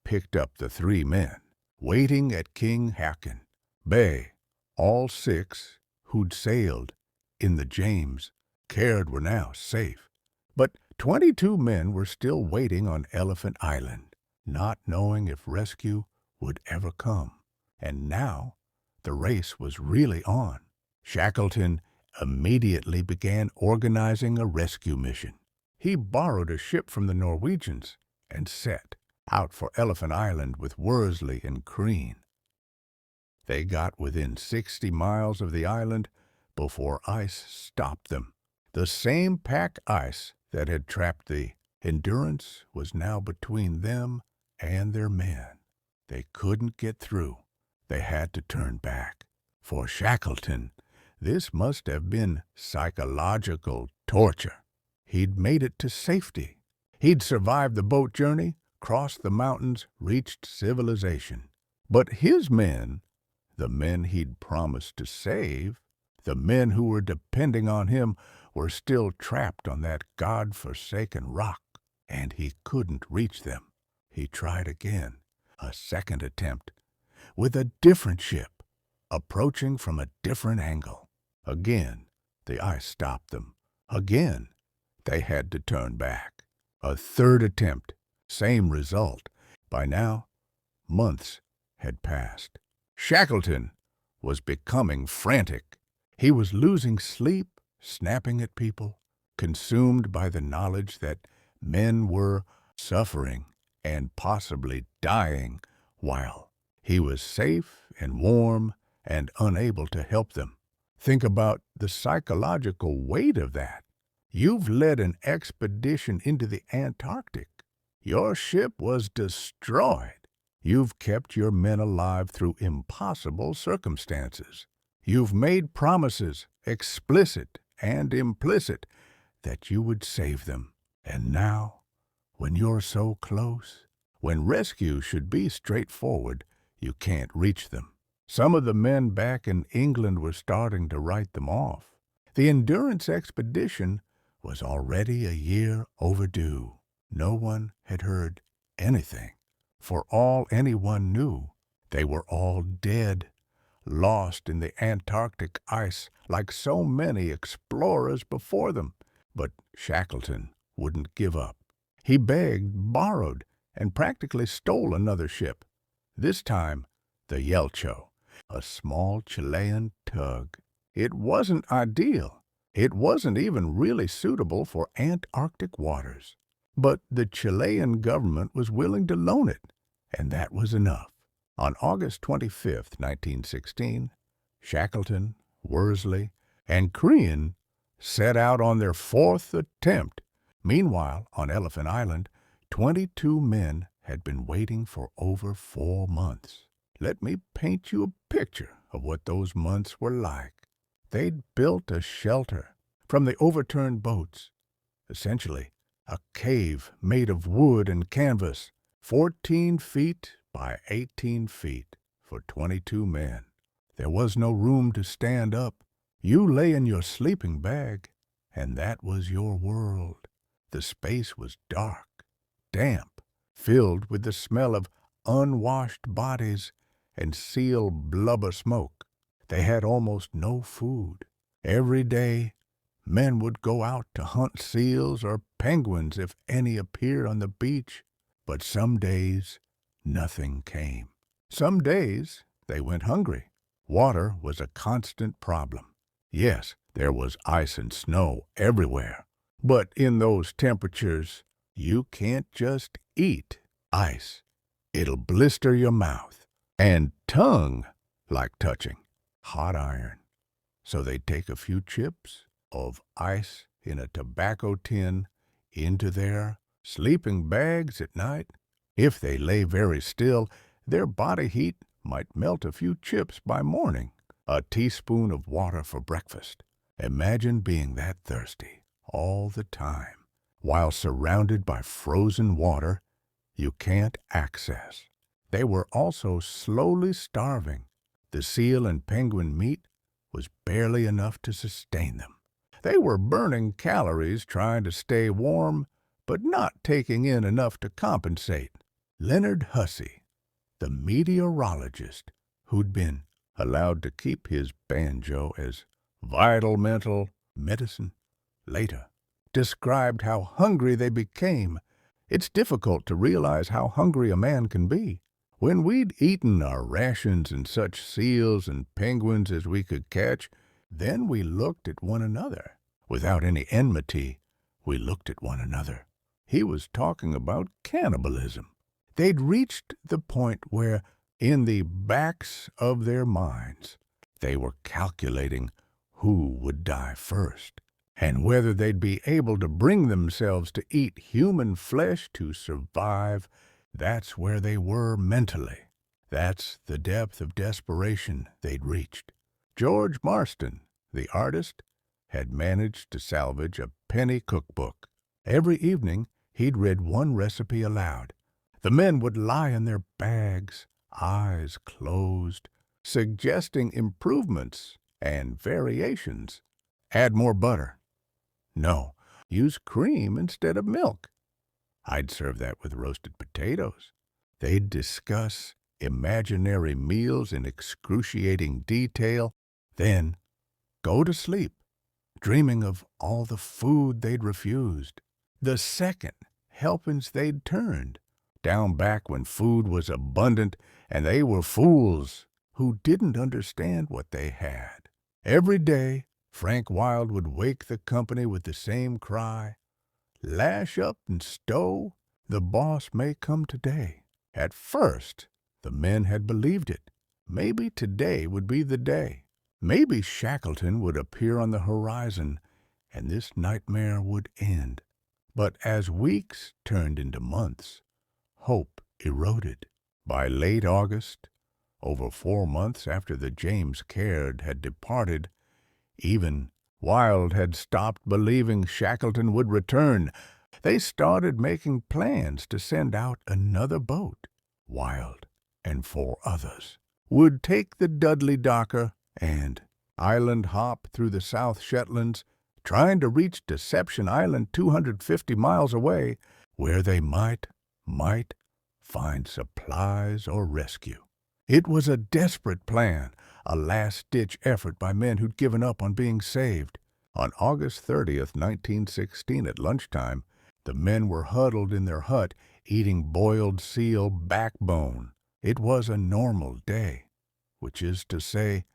picked up the 3 men, waiting at King Haakon Bay. All 6 who'd sailed in the James Caird were now safe, but 22 men were still waiting on Elephant Island, not knowing if rescue would ever come. And now the race was really on. Shackleton immediately began organizing a rescue mission. He borrowed a ship from the Norwegians and set out for Elephant Island with Worsley and Crean. They got within 60 miles of the island before ice stopped them. The same pack ice that had trapped the Endurance was now between them and their men. They couldn't get through. They had to turn back. For Shackleton, this must have been psychological torture. He'd made it to safety. He'd survived the boat journey, crossed the mountains, reached civilization. But his men, the men he'd promised to save, the men who were depending on him, were still trapped on that God-forsaken rock, and he couldn't reach them. He tried again, a second attempt, with a different ship, approaching from a different angle. Again, the ice stopped them. Again, they had to turn back. A third attempt, same result. By now, months had passed. Shackleton was becoming frantic. He was losing sleep, snapping at people, consumed by the knowledge that men were suffering and possibly dying while he was safe and warm and unable to help them. Think about the psychological weight of that. You've led an expedition into the Antarctic. Your ship was destroyed. You've kept your men alive through impossible circumstances. You've made promises, explicit and implicit, that you would save them. And now, when you're so close, when rescue should be straightforward, you can't reach them. Some of the men back in England were starting to write them off. The Endurance expedition was already a year overdue. No one had heard anything. For all anyone knew, they were all dead, lost in the Antarctic ice like so many explorers before them. But Shackleton wouldn't give up. He begged, borrowed, and practically stole another ship. This time, the Yelcho, a small Chilean tug. It wasn't ideal. It wasn't even really suitable for Antarctic waters. But the Chilean government was willing to loan it, and that was enough. On August 25, 1916, Shackleton, Worsley, and Crean set out on their 4th attempt. Meanwhile, on Elephant Island, 22 men had been waiting for over 4 months. Let me paint you a picture of what those months were like. They'd built a shelter from the overturned boats, essentially a cave made of wood and canvas, 14 feet by 18 feet for 22 men. There was no room to stand up. You lay in your sleeping bag, and that was your world. The space was dark, damp, filled with the smell of unwashed bodies and seal blubber smoke. They had almost no food. Every day, men would go out to hunt seals or penguins if any appeared on the beach, but some days nothing came. Some days they went hungry. Water was a constant problem. Yes, there was ice and snow everywhere, but in those temperatures, you can't just eat ice. It'll blister your mouth and tongue like touching hot iron. So they'd take a few chips of ice in a tobacco tin into their sleeping bags at night. If they lay very still, their body heat might melt a few chips by morning. A teaspoon of water for breakfast. Imagine being that thirsty all the time, while surrounded by frozen water you can't access. They were also slowly starving. The seal and penguin meat was barely enough to sustain them. They were burning calories trying to stay warm, but not taking in enough to compensate. Leonard Hussey, the meteorologist who'd been allowed to keep his banjo as vital mental medicine, later described how hungry they became. It's difficult to realize how hungry a man can be. When we'd eaten our rations and such seals and penguins as we could catch, then we looked at one another. Without any enmity, we looked at one another. He was talking about cannibalism. They'd reached the point where, in the backs of their minds, they were calculating who would die first, and whether they'd be able to bring themselves to eat human flesh to survive. That's where they were mentally. That's the depth of desperation they'd reached. George Marston, the artist, had managed to salvage a penny cookbook. Every evening he'd read one recipe aloud. The men would lie in their bags, eyes closed, suggesting improvements and variations. Add more butter. No, use cream instead of milk. I'd serve that with roasted potatoes. They'd discuss imaginary meals in excruciating detail, then go to sleep, dreaming of all the food they'd refused, the second helpings they'd turned, down back when food was abundant and they were fools who didn't understand what they had. Every day, Frank Wilde would wake the company with the same cry, "Lash up and stow, the boss may come today." At first, the men had believed it. Maybe today would be the day. Maybe Shackleton would appear on the horizon, and this nightmare would end. But as weeks turned into months, hope eroded. By late August, over 4 months after the James Caird had departed, even Wilde had stopped believing Shackleton would return. They started making plans to send out another boat. Wilde and 4 others would take the Dudley Docker and island hop through the South Shetlands, trying to reach Deception Island 250 miles away, where they might find supplies or rescue. It was a desperate plan, a last-ditch effort by men who'd given up on being saved. On August 30th, 1916, at lunchtime, the men were huddled in their hut, eating boiled seal backbone. It was a normal day, which is to say,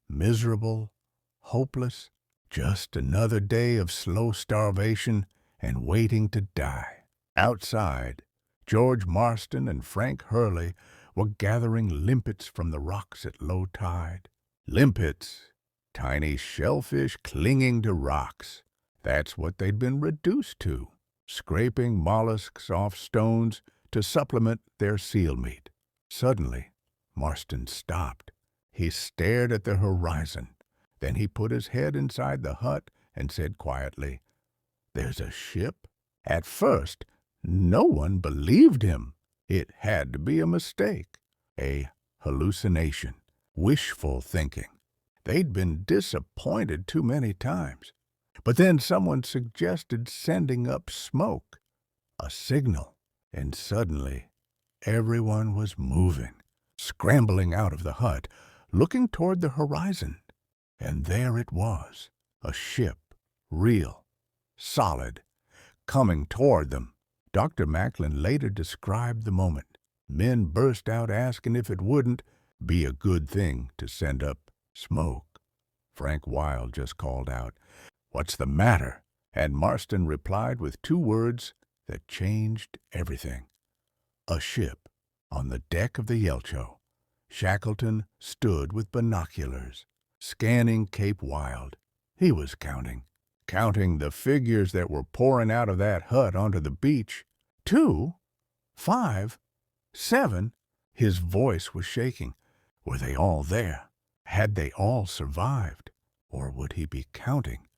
miserable, hopeless, just another day of slow starvation and waiting to die. Outside, George Marston and Frank Hurley were gathering limpets from the rocks at low tide. Limpets, tiny shellfish clinging to rocks. That's what they'd been reduced to, scraping mollusks off stones to supplement their seal meat. Suddenly, Marston stopped. He stared at the horizon. Then he put his head inside the hut and said quietly, "There's a ship?" At first, no one believed him. It had to be a mistake, a hallucination. wishful thinking. They'd been disappointed too many times. But then someone suggested sending up smoke, a signal, and suddenly everyone was moving, scrambling out of the hut, looking toward the horizon. And there it was, a ship, real, solid, coming toward them. Dr. Macklin later described the moment. Men burst out asking if it wouldn't be a good thing to send up smoke. Frank Wilde just called out, "What's the matter?" And Marston replied with two words that changed everything. A ship on the deck of the Yelcho. Shackleton stood with binoculars, scanning Cape Wild. He was counting the figures that were pouring out of that hut onto the beach. 2, 5, 7. His voice was shaking. Were they all there? Had they all survived? Or would he be counting,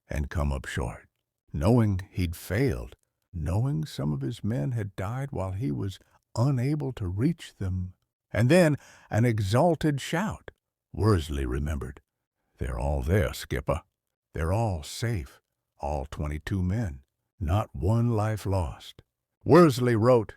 and come up short? Knowing he'd failed, knowing some of his men had died while he was unable to reach them. And then an exalted shout. Worsley remembered. "They're all there, Skipper. They're all safe, all 22 men. Not one life lost." Worsley wrote,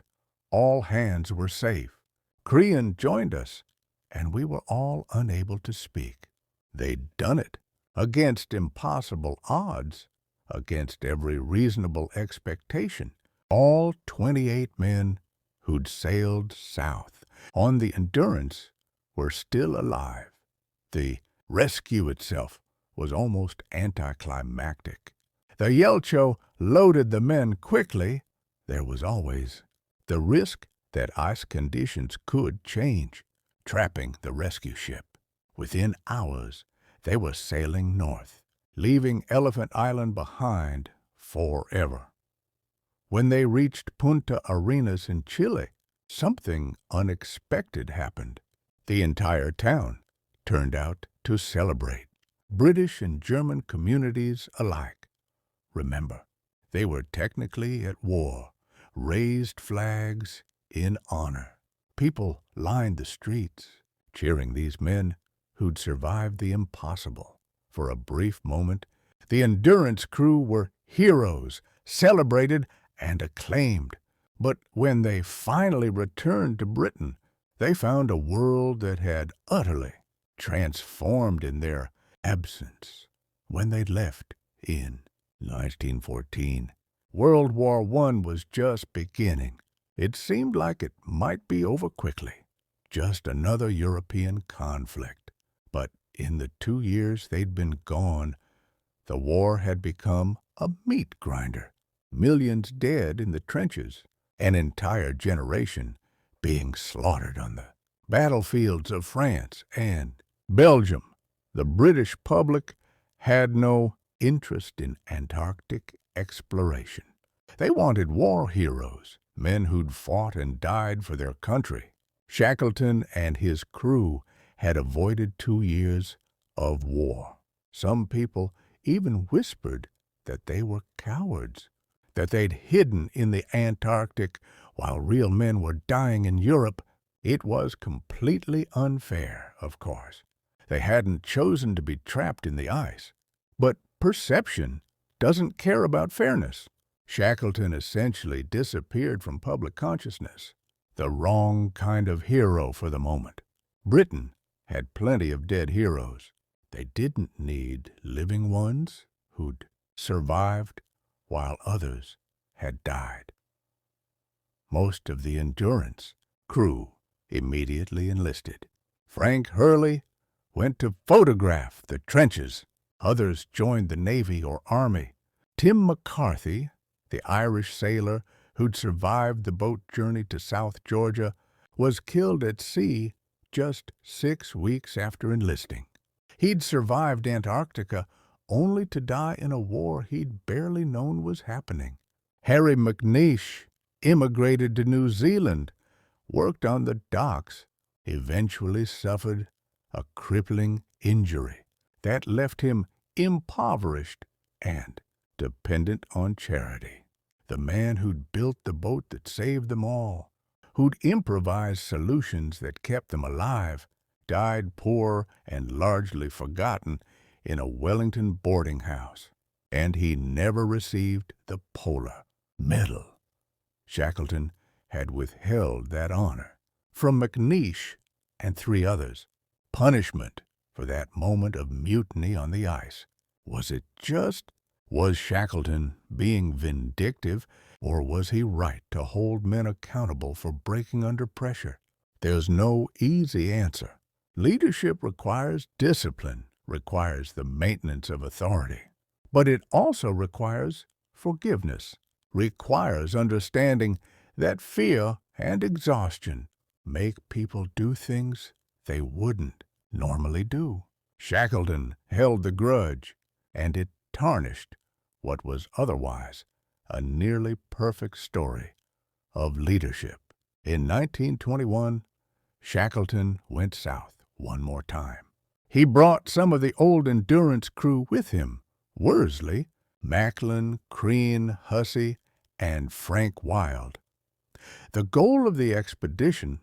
"All hands were safe. Crean joined us, and we were all unable to speak." They'd done it, against impossible odds, against every reasonable expectation. All 28 men who'd sailed south on the Endurance were still alive. The rescue itself was almost anticlimactic. The Yelcho loaded the men quickly. There was always the risk that ice conditions could change, trapping the rescue ship. Within hours, they were sailing north, leaving Elephant Island behind forever. When they reached Punta Arenas in Chile, something unexpected happened. The entire town turned out to celebrate. British and German communities alike. Remember, they were technically at war, raised flags in honor. People lined the streets, cheering these men who'd survived the impossible. For a brief moment, the Endurance crew were heroes, celebrated and acclaimed. But when they finally returned to Britain, they found a world that had utterly transformed in their absence. When they left in 1914, World War I was just beginning. It seemed like it might be over quickly. Just another European conflict. But in the 2 years they'd been gone, the war had become a meat grinder. Millions dead in the trenches, an entire generation being slaughtered on the battlefields of France and Belgium. The British public had no interest in Antarctic exploration. They wanted war heroes, men who'd fought and died for their country. Shackleton and his crew had avoided 2 years of war. Some people even whispered that they were cowards, that they'd hidden in the Antarctic while real men were dying in Europe. It was completely unfair, of course. They hadn't chosen to be trapped in the ice. But perception doesn't care about fairness. Shackleton essentially disappeared from public consciousness. The wrong kind of hero for the moment. Britain had plenty of dead heroes. They didn't need living ones who'd survived while others had died. Most of the Endurance crew immediately enlisted. Frank Hurley went to photograph the trenches. Others joined the Navy or Army. Tim McCarthy, the Irish sailor who'd survived the boat journey to South Georgia, was killed at sea just 6 weeks after enlisting. He'd survived Antarctica only to die in a war he'd barely known was happening. Harry McNeish immigrated to New Zealand, worked on the docks, eventually suffered a crippling injury that left him impoverished and dependent on charity. The man who'd built the boat that saved them all, who'd improvised solutions that kept them alive, died poor and largely forgotten in a Wellington boarding house, and he never received the Polar Medal. Shackleton had withheld that honor from McNeish and 3 others. Punishment for that moment of mutiny on the ice. Was it just? Was Shackleton being vindictive, or was he right to hold men accountable for breaking under pressure? There's no easy answer. Leadership requires discipline, requires the maintenance of authority. But it also requires forgiveness, requires understanding that fear and exhaustion make people do things they wouldn't normally do. Shackleton held the grudge, and it tarnished what was otherwise a nearly perfect story of leadership. In 1921, Shackleton went south one more time. He brought some of the old Endurance crew with him: Worsley, Macklin, Crean, Hussey, and Frank Wild. The goal of the expedition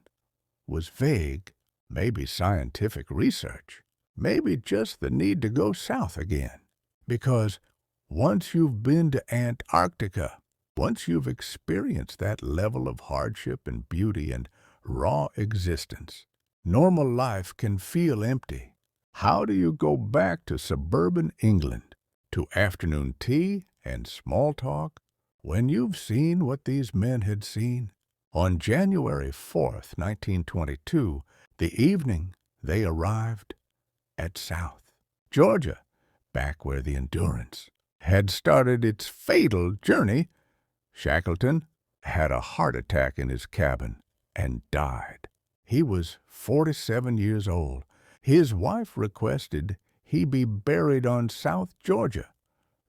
was vague, maybe scientific research, maybe just the need to go south again. Because once you've been to Antarctica, once you've experienced that level of hardship and beauty and raw existence, normal life can feel empty. How do you go back to suburban England, to afternoon tea and small talk, when you've seen what these men had seen? On January 4th, 1922, the evening they arrived at South Georgia, back where the Endurance had started its fatal journey. Shackleton had a heart attack in his cabin and died. He was 47 years old. His wife requested he be buried on South Georgia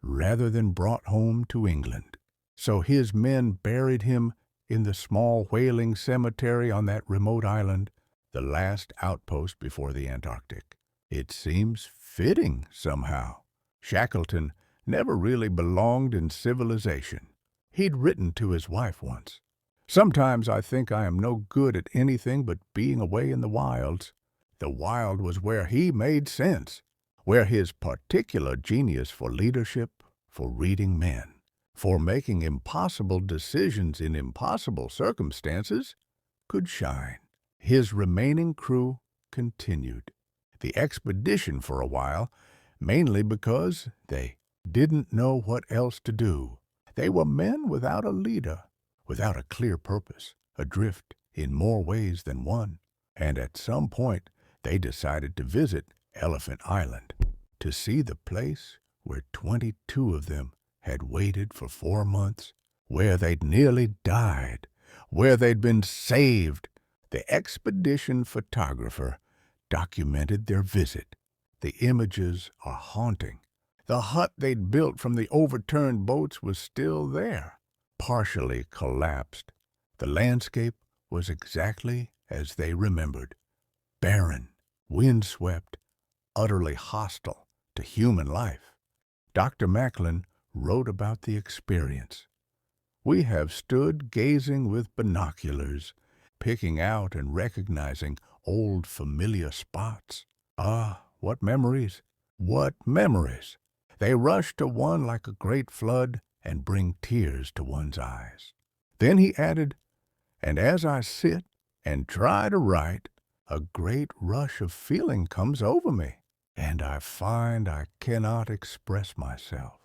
rather than brought home to England. So his men buried him in the small whaling cemetery on that remote island, the last outpost before the Antarctic. It seems fitting somehow. Shackleton never really belonged in civilization. He'd written to his wife once, "Sometimes I think I am no good at anything but being away in the wilds." The wild was where he made sense, where his particular genius for leadership, for reading men, for making impossible decisions in impossible circumstances, could shine. His remaining crew continued the expedition for a while, mainly because they didn't know what else to do. They were men without a leader, without a clear purpose, adrift in more ways than one. And at some point, they decided to visit Elephant Island, to see the place where 22 of them had waited for 4 months, where they'd nearly died, where they'd been saved. The expedition photographer documented their visit. The images are haunting. The hut they'd built from the overturned boats was still there, partially collapsed. The landscape was exactly as they remembered: barren, windswept, utterly hostile to human life. Dr. Macklin wrote about the experience. "We have stood gazing with binoculars, picking out and recognizing old familiar spots. Ah, what memories! What memories! They rush to one like a great flood and bring tears to one's eyes." Then he added, "And as I sit and try to write, a great rush of feeling comes over me, and I find I cannot express myself.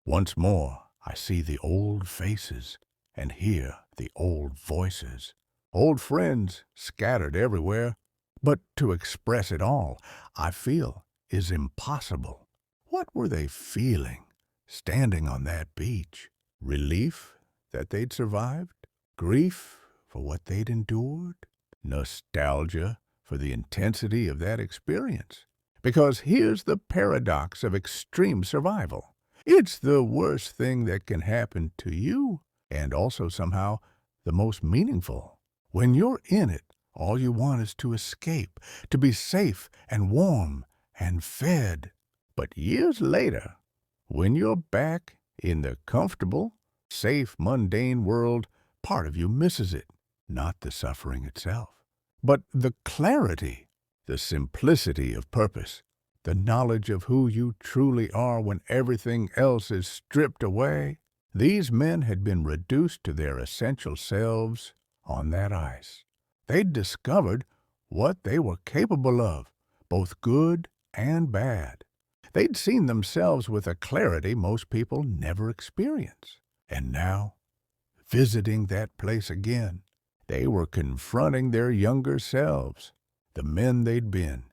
Once more I see the old faces and hear the old voices, old friends scattered everywhere. But to express it all, I feel, is impossible." What were they feeling, standing on that beach? Relief that they'd survived? Grief for what they'd endured? Nostalgia for the intensity of that experience? Because here's the paradox of extreme survival. It's the worst thing that can happen to you, and also somehow the most meaningful. When you're in it, all you want is to escape, to be safe and warm and fed. But years later, when you're back in the comfortable, safe, mundane world, part of you misses it. Not the suffering itself, but the clarity, the simplicity of purpose, the knowledge of who you truly are when everything else is stripped away. These men had been reduced to their essential selves on that ice. They'd discovered what they were capable of, both good and bad. They'd seen themselves with a clarity most people never experience. And now, visiting that place again, they were confronting their younger selves, the men they'd been,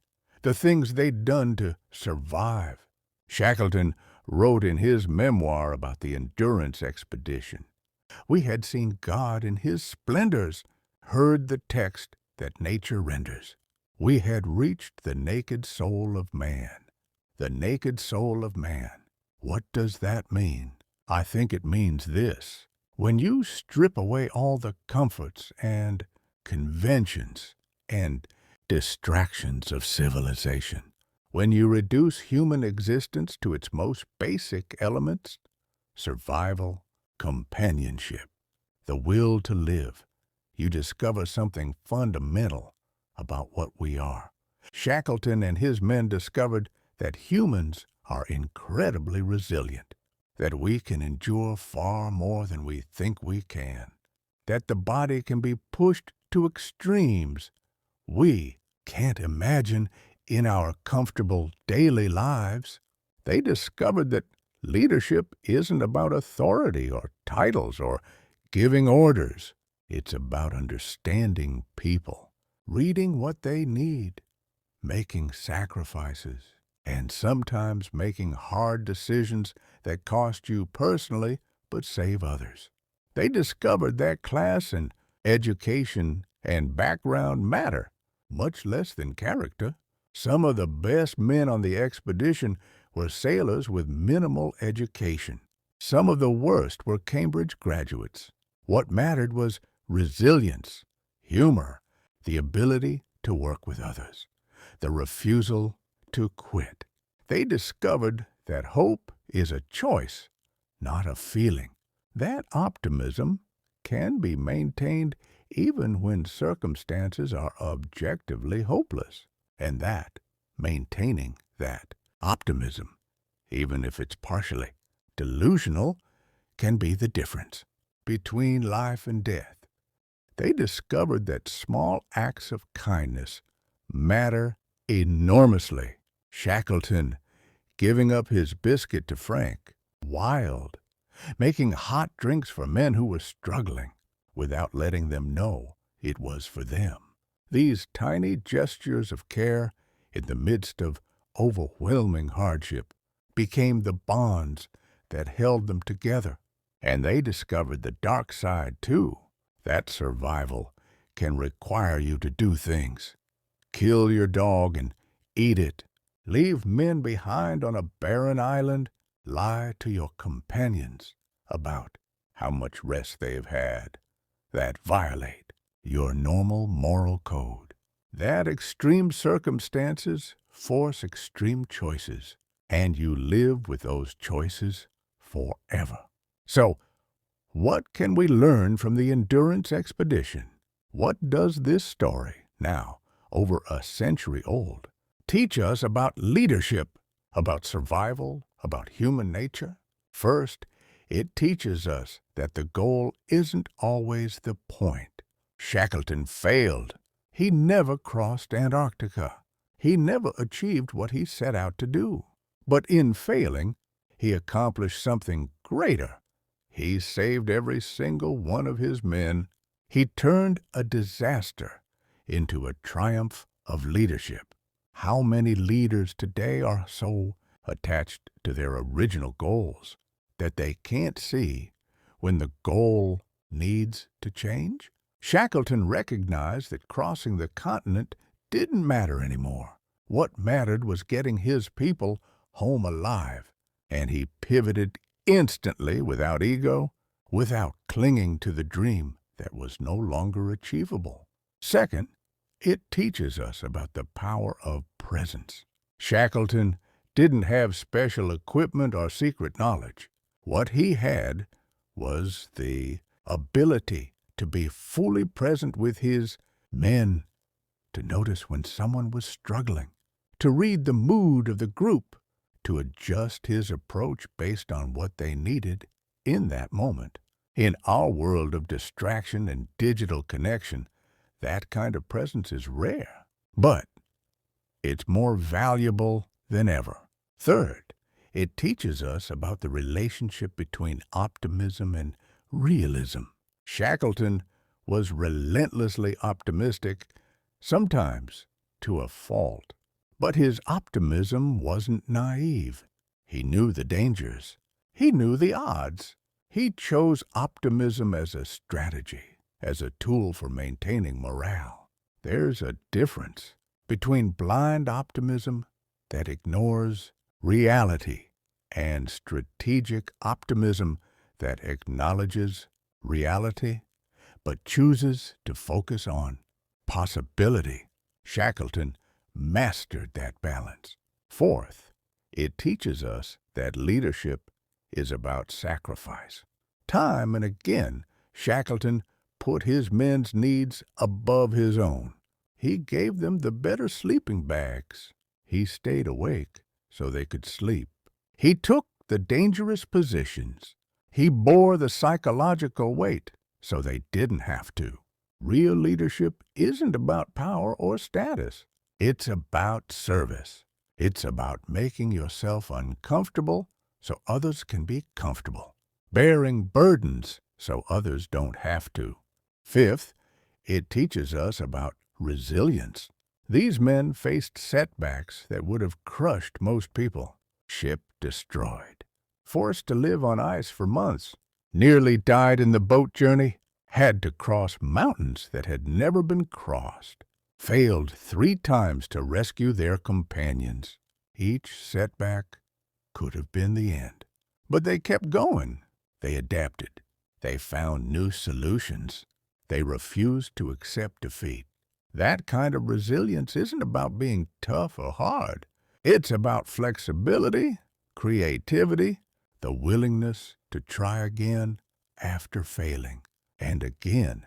the things they'd done to survive. Shackleton wrote in his memoir about the Endurance Expedition. We had seen God in his splendors, heard the text that nature renders. We had reached the naked soul of man. The naked soul of man. What does that mean? I think it means this. When you strip away all the comforts and conventions and distractions of civilization, when you reduce human existence to its most basic elements, survival, companionship, the will to live, you discover something fundamental about what we are. Shackleton and his men discovered that humans are incredibly resilient, that we can endure far more than we think we can, that the body can be pushed to extremes we can't imagine in our comfortable daily lives. They discovered that leadership isn't about authority or titles or giving orders. It's about understanding people, reading what they need, making sacrifices, and sometimes making hard decisions that cost you personally but save others. They discovered that class and education and background matter, much less than character. Some of the best men on the expedition were sailors with minimal education. Some of the worst were Cambridge graduates. What mattered was resilience, humor, the ability to work with others, the refusal to quit. They discovered that hope is a choice, not a feeling. That optimism can be maintained even when circumstances are objectively hopeless, and that, maintaining that optimism, even if it's partially delusional, can be the difference between life and death. They discovered that small acts of kindness matter enormously. Shackleton giving up his biscuit to Frank, wild, making hot drinks for men who were struggling without letting them know it was for them. These tiny gestures of care in the midst of overwhelming hardship became the bonds that held them together. And they discovered the dark side, too. That survival can require you to do things. Kill your dog and eat it. Leave men behind on a barren island. Lie to your companions about how much rest they've had. That violate your normal moral code. That extreme circumstances force extreme choices, and you live with those choices forever. So, what can we learn from the Endurance Expedition? What does this story, now over a century old, teach us about leadership, about survival, about human nature? First, it teaches us that the goal isn't always the point. Shackleton failed. He never crossed Antarctica. He never achieved what he set out to do. But in failing, he accomplished something greater. He saved every single one of his men. He turned a disaster into a triumph of leadership. How many leaders today are so attached to their original goals that they can't see when the goal needs to change? Shackleton recognized that crossing the continent didn't matter anymore. What mattered was getting his people home alive, and he pivoted instantly without ego, without clinging to the dream that was no longer achievable. Second, it teaches us about the power of presence. Shackleton didn't have special equipment or secret knowledge. What he had was the ability to be fully present with his men, to notice when someone was struggling, to read the mood of the group, to adjust his approach based on what they needed in that moment. In our world of distraction and digital connection, that kind of presence is rare, but it's more valuable than ever. Third, it teaches us about the relationship between optimism and realism. Shackleton was relentlessly optimistic, sometimes to a fault. But his optimism wasn't naive. He knew the dangers. He knew the odds. He chose optimism as a strategy, as a tool for maintaining morale. There's a difference between blind optimism that ignores reality and strategic optimism that acknowledges reality but chooses to focus on possibility. Shackleton mastered that balance. Fourth, it teaches us that leadership is about sacrifice. Time and again, Shackleton put his men's needs above his own. He gave them the better sleeping bags. He stayed awake so they could sleep. He took the dangerous positions. He bore the psychological weight so they didn't have to. Real leadership isn't about power or status. It's about service. It's about making yourself uncomfortable so others can be comfortable. Bearing burdens so others don't have to. Fifth, it teaches us about resilience. These men faced setbacks that would have crushed most people. Ship destroyed. Forced to live on ice for months. Nearly died in the boat journey. Had to cross mountains that had never been crossed. Failed 3 times to rescue their companions. Each setback could have been the end. But they kept going. They adapted. They found new solutions. They refused to accept defeat. That kind of resilience isn't about being tough or hard. It's about flexibility, creativity, the willingness to try again after failing, and again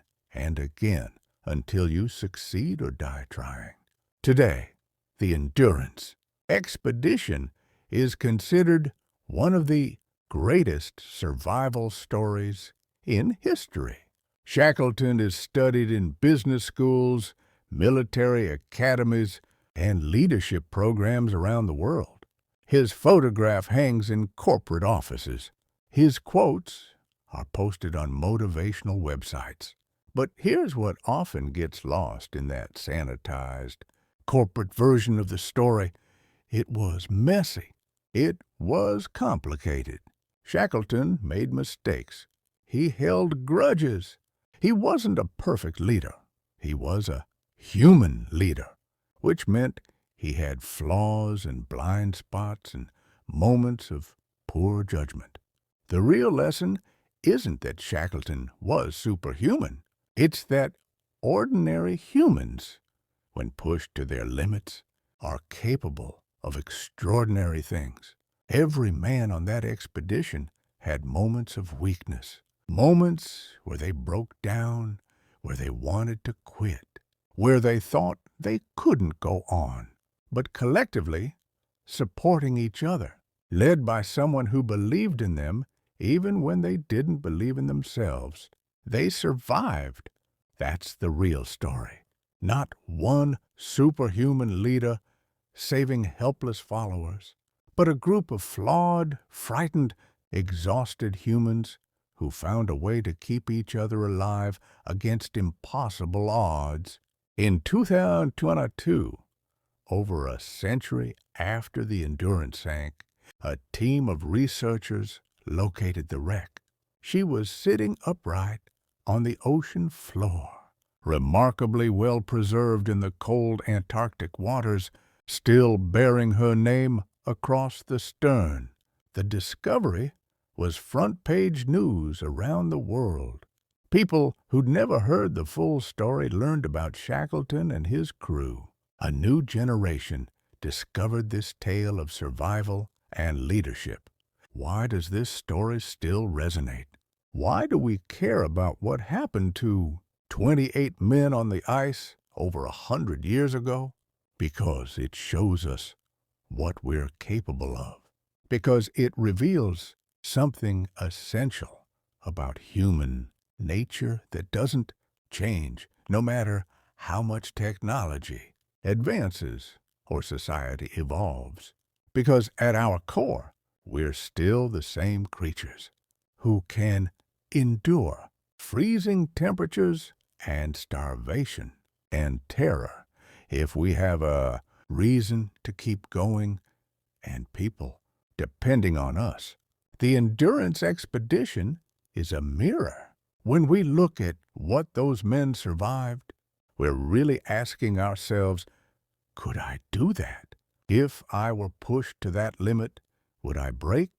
until you succeed or die trying. Today, the Endurance Expedition is considered one of the greatest survival stories in history. Shackleton is studied in business schools, military academies, and leadership programs around the world. His photograph hangs in corporate offices. His quotes are posted on motivational websites. But here's what often gets lost in that sanitized, corporate version of the story. It was messy. It was complicated. Shackleton made mistakes. He held grudges. He wasn't a perfect leader. He was a human leader, which meant he had flaws and blind spots and moments of poor judgment. The real lesson isn't that Shackleton was superhuman. It's that ordinary humans, when pushed to their limits, are capable of extraordinary things. Every man on that expedition had moments of weakness, moments where they broke down, where they wanted to quit, where they thought they couldn't go on. But collectively, supporting each other, led by someone who believed in them even when they didn't believe in themselves, they survived. That's the real story. Not one superhuman leader saving helpless followers, but a group of flawed, frightened, exhausted humans who found a way to keep each other alive against impossible odds. In 2022, over a century after the Endurance sank, a team of researchers located the wreck. She was sitting upright on the ocean floor, remarkably well preserved in the cold Antarctic waters, still bearing her name across the stern. The discovery was front-page news around the world. People who'd never heard the full story learned about Shackleton and his crew. A new generation discovered this tale of survival and leadership. Why does this story still resonate? Why do we care about what happened to 28 men on the ice over 100 years ago? Because it shows us what we're capable of. Because it reveals something essential about human nature that doesn't change no matter how much technology advances or society evolves. Because at our core, we're still the same creatures who can endure freezing temperatures and starvation and terror if we have a reason to keep going and people depending on us. The Endurance Expedition is a mirror. When we look at what those men survived, we're really asking ourselves, could I do that? If I were pushed to that limit, would I break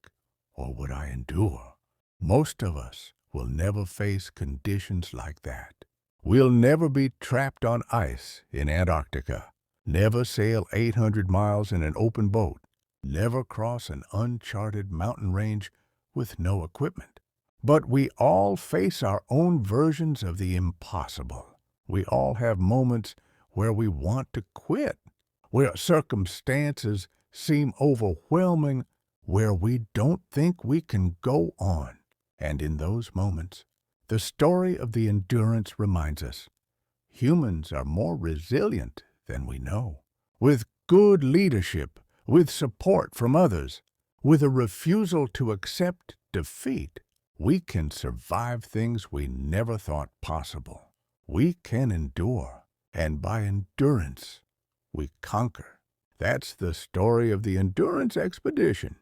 or would I endure? Most of us will never face conditions like that. We'll never be trapped on ice in Antarctica, never sail 800 miles in an open boat, never cross an uncharted mountain range with no equipment. But we all face our own versions of the impossible. We all have moments where we want to quit, where circumstances seem overwhelming, where we don't think we can go on. And in those moments, the story of the Endurance reminds us humans are more resilient than we know. With good leadership, with support from others, with a refusal to accept defeat, we can survive things we never thought possible. We can endure, and by endurance, we conquer. That's the story of the Endurance Expedition,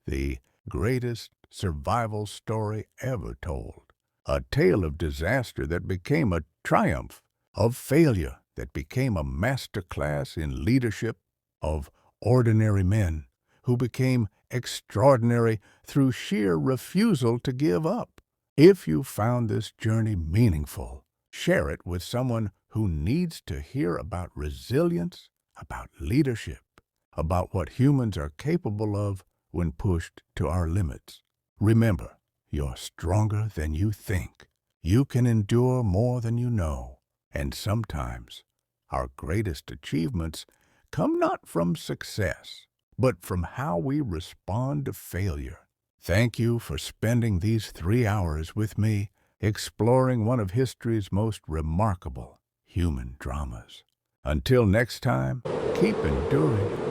the greatest survival story ever told. A tale of disaster that became a triumph, of failure that became a masterclass in leadership, of ordinary men who became extraordinary through sheer refusal to give up. If you found this journey meaningful, share it with someone who needs to hear about resilience, about leadership, about what humans are capable of when pushed to our limits. Remember, you're stronger than you think. You can endure more than you know. And sometimes our greatest achievements come not from success, but from how we respond to failure. Thank you for spending these 3 hours with me, exploring one of history's most remarkable human dramas. Until next time, keep enduring.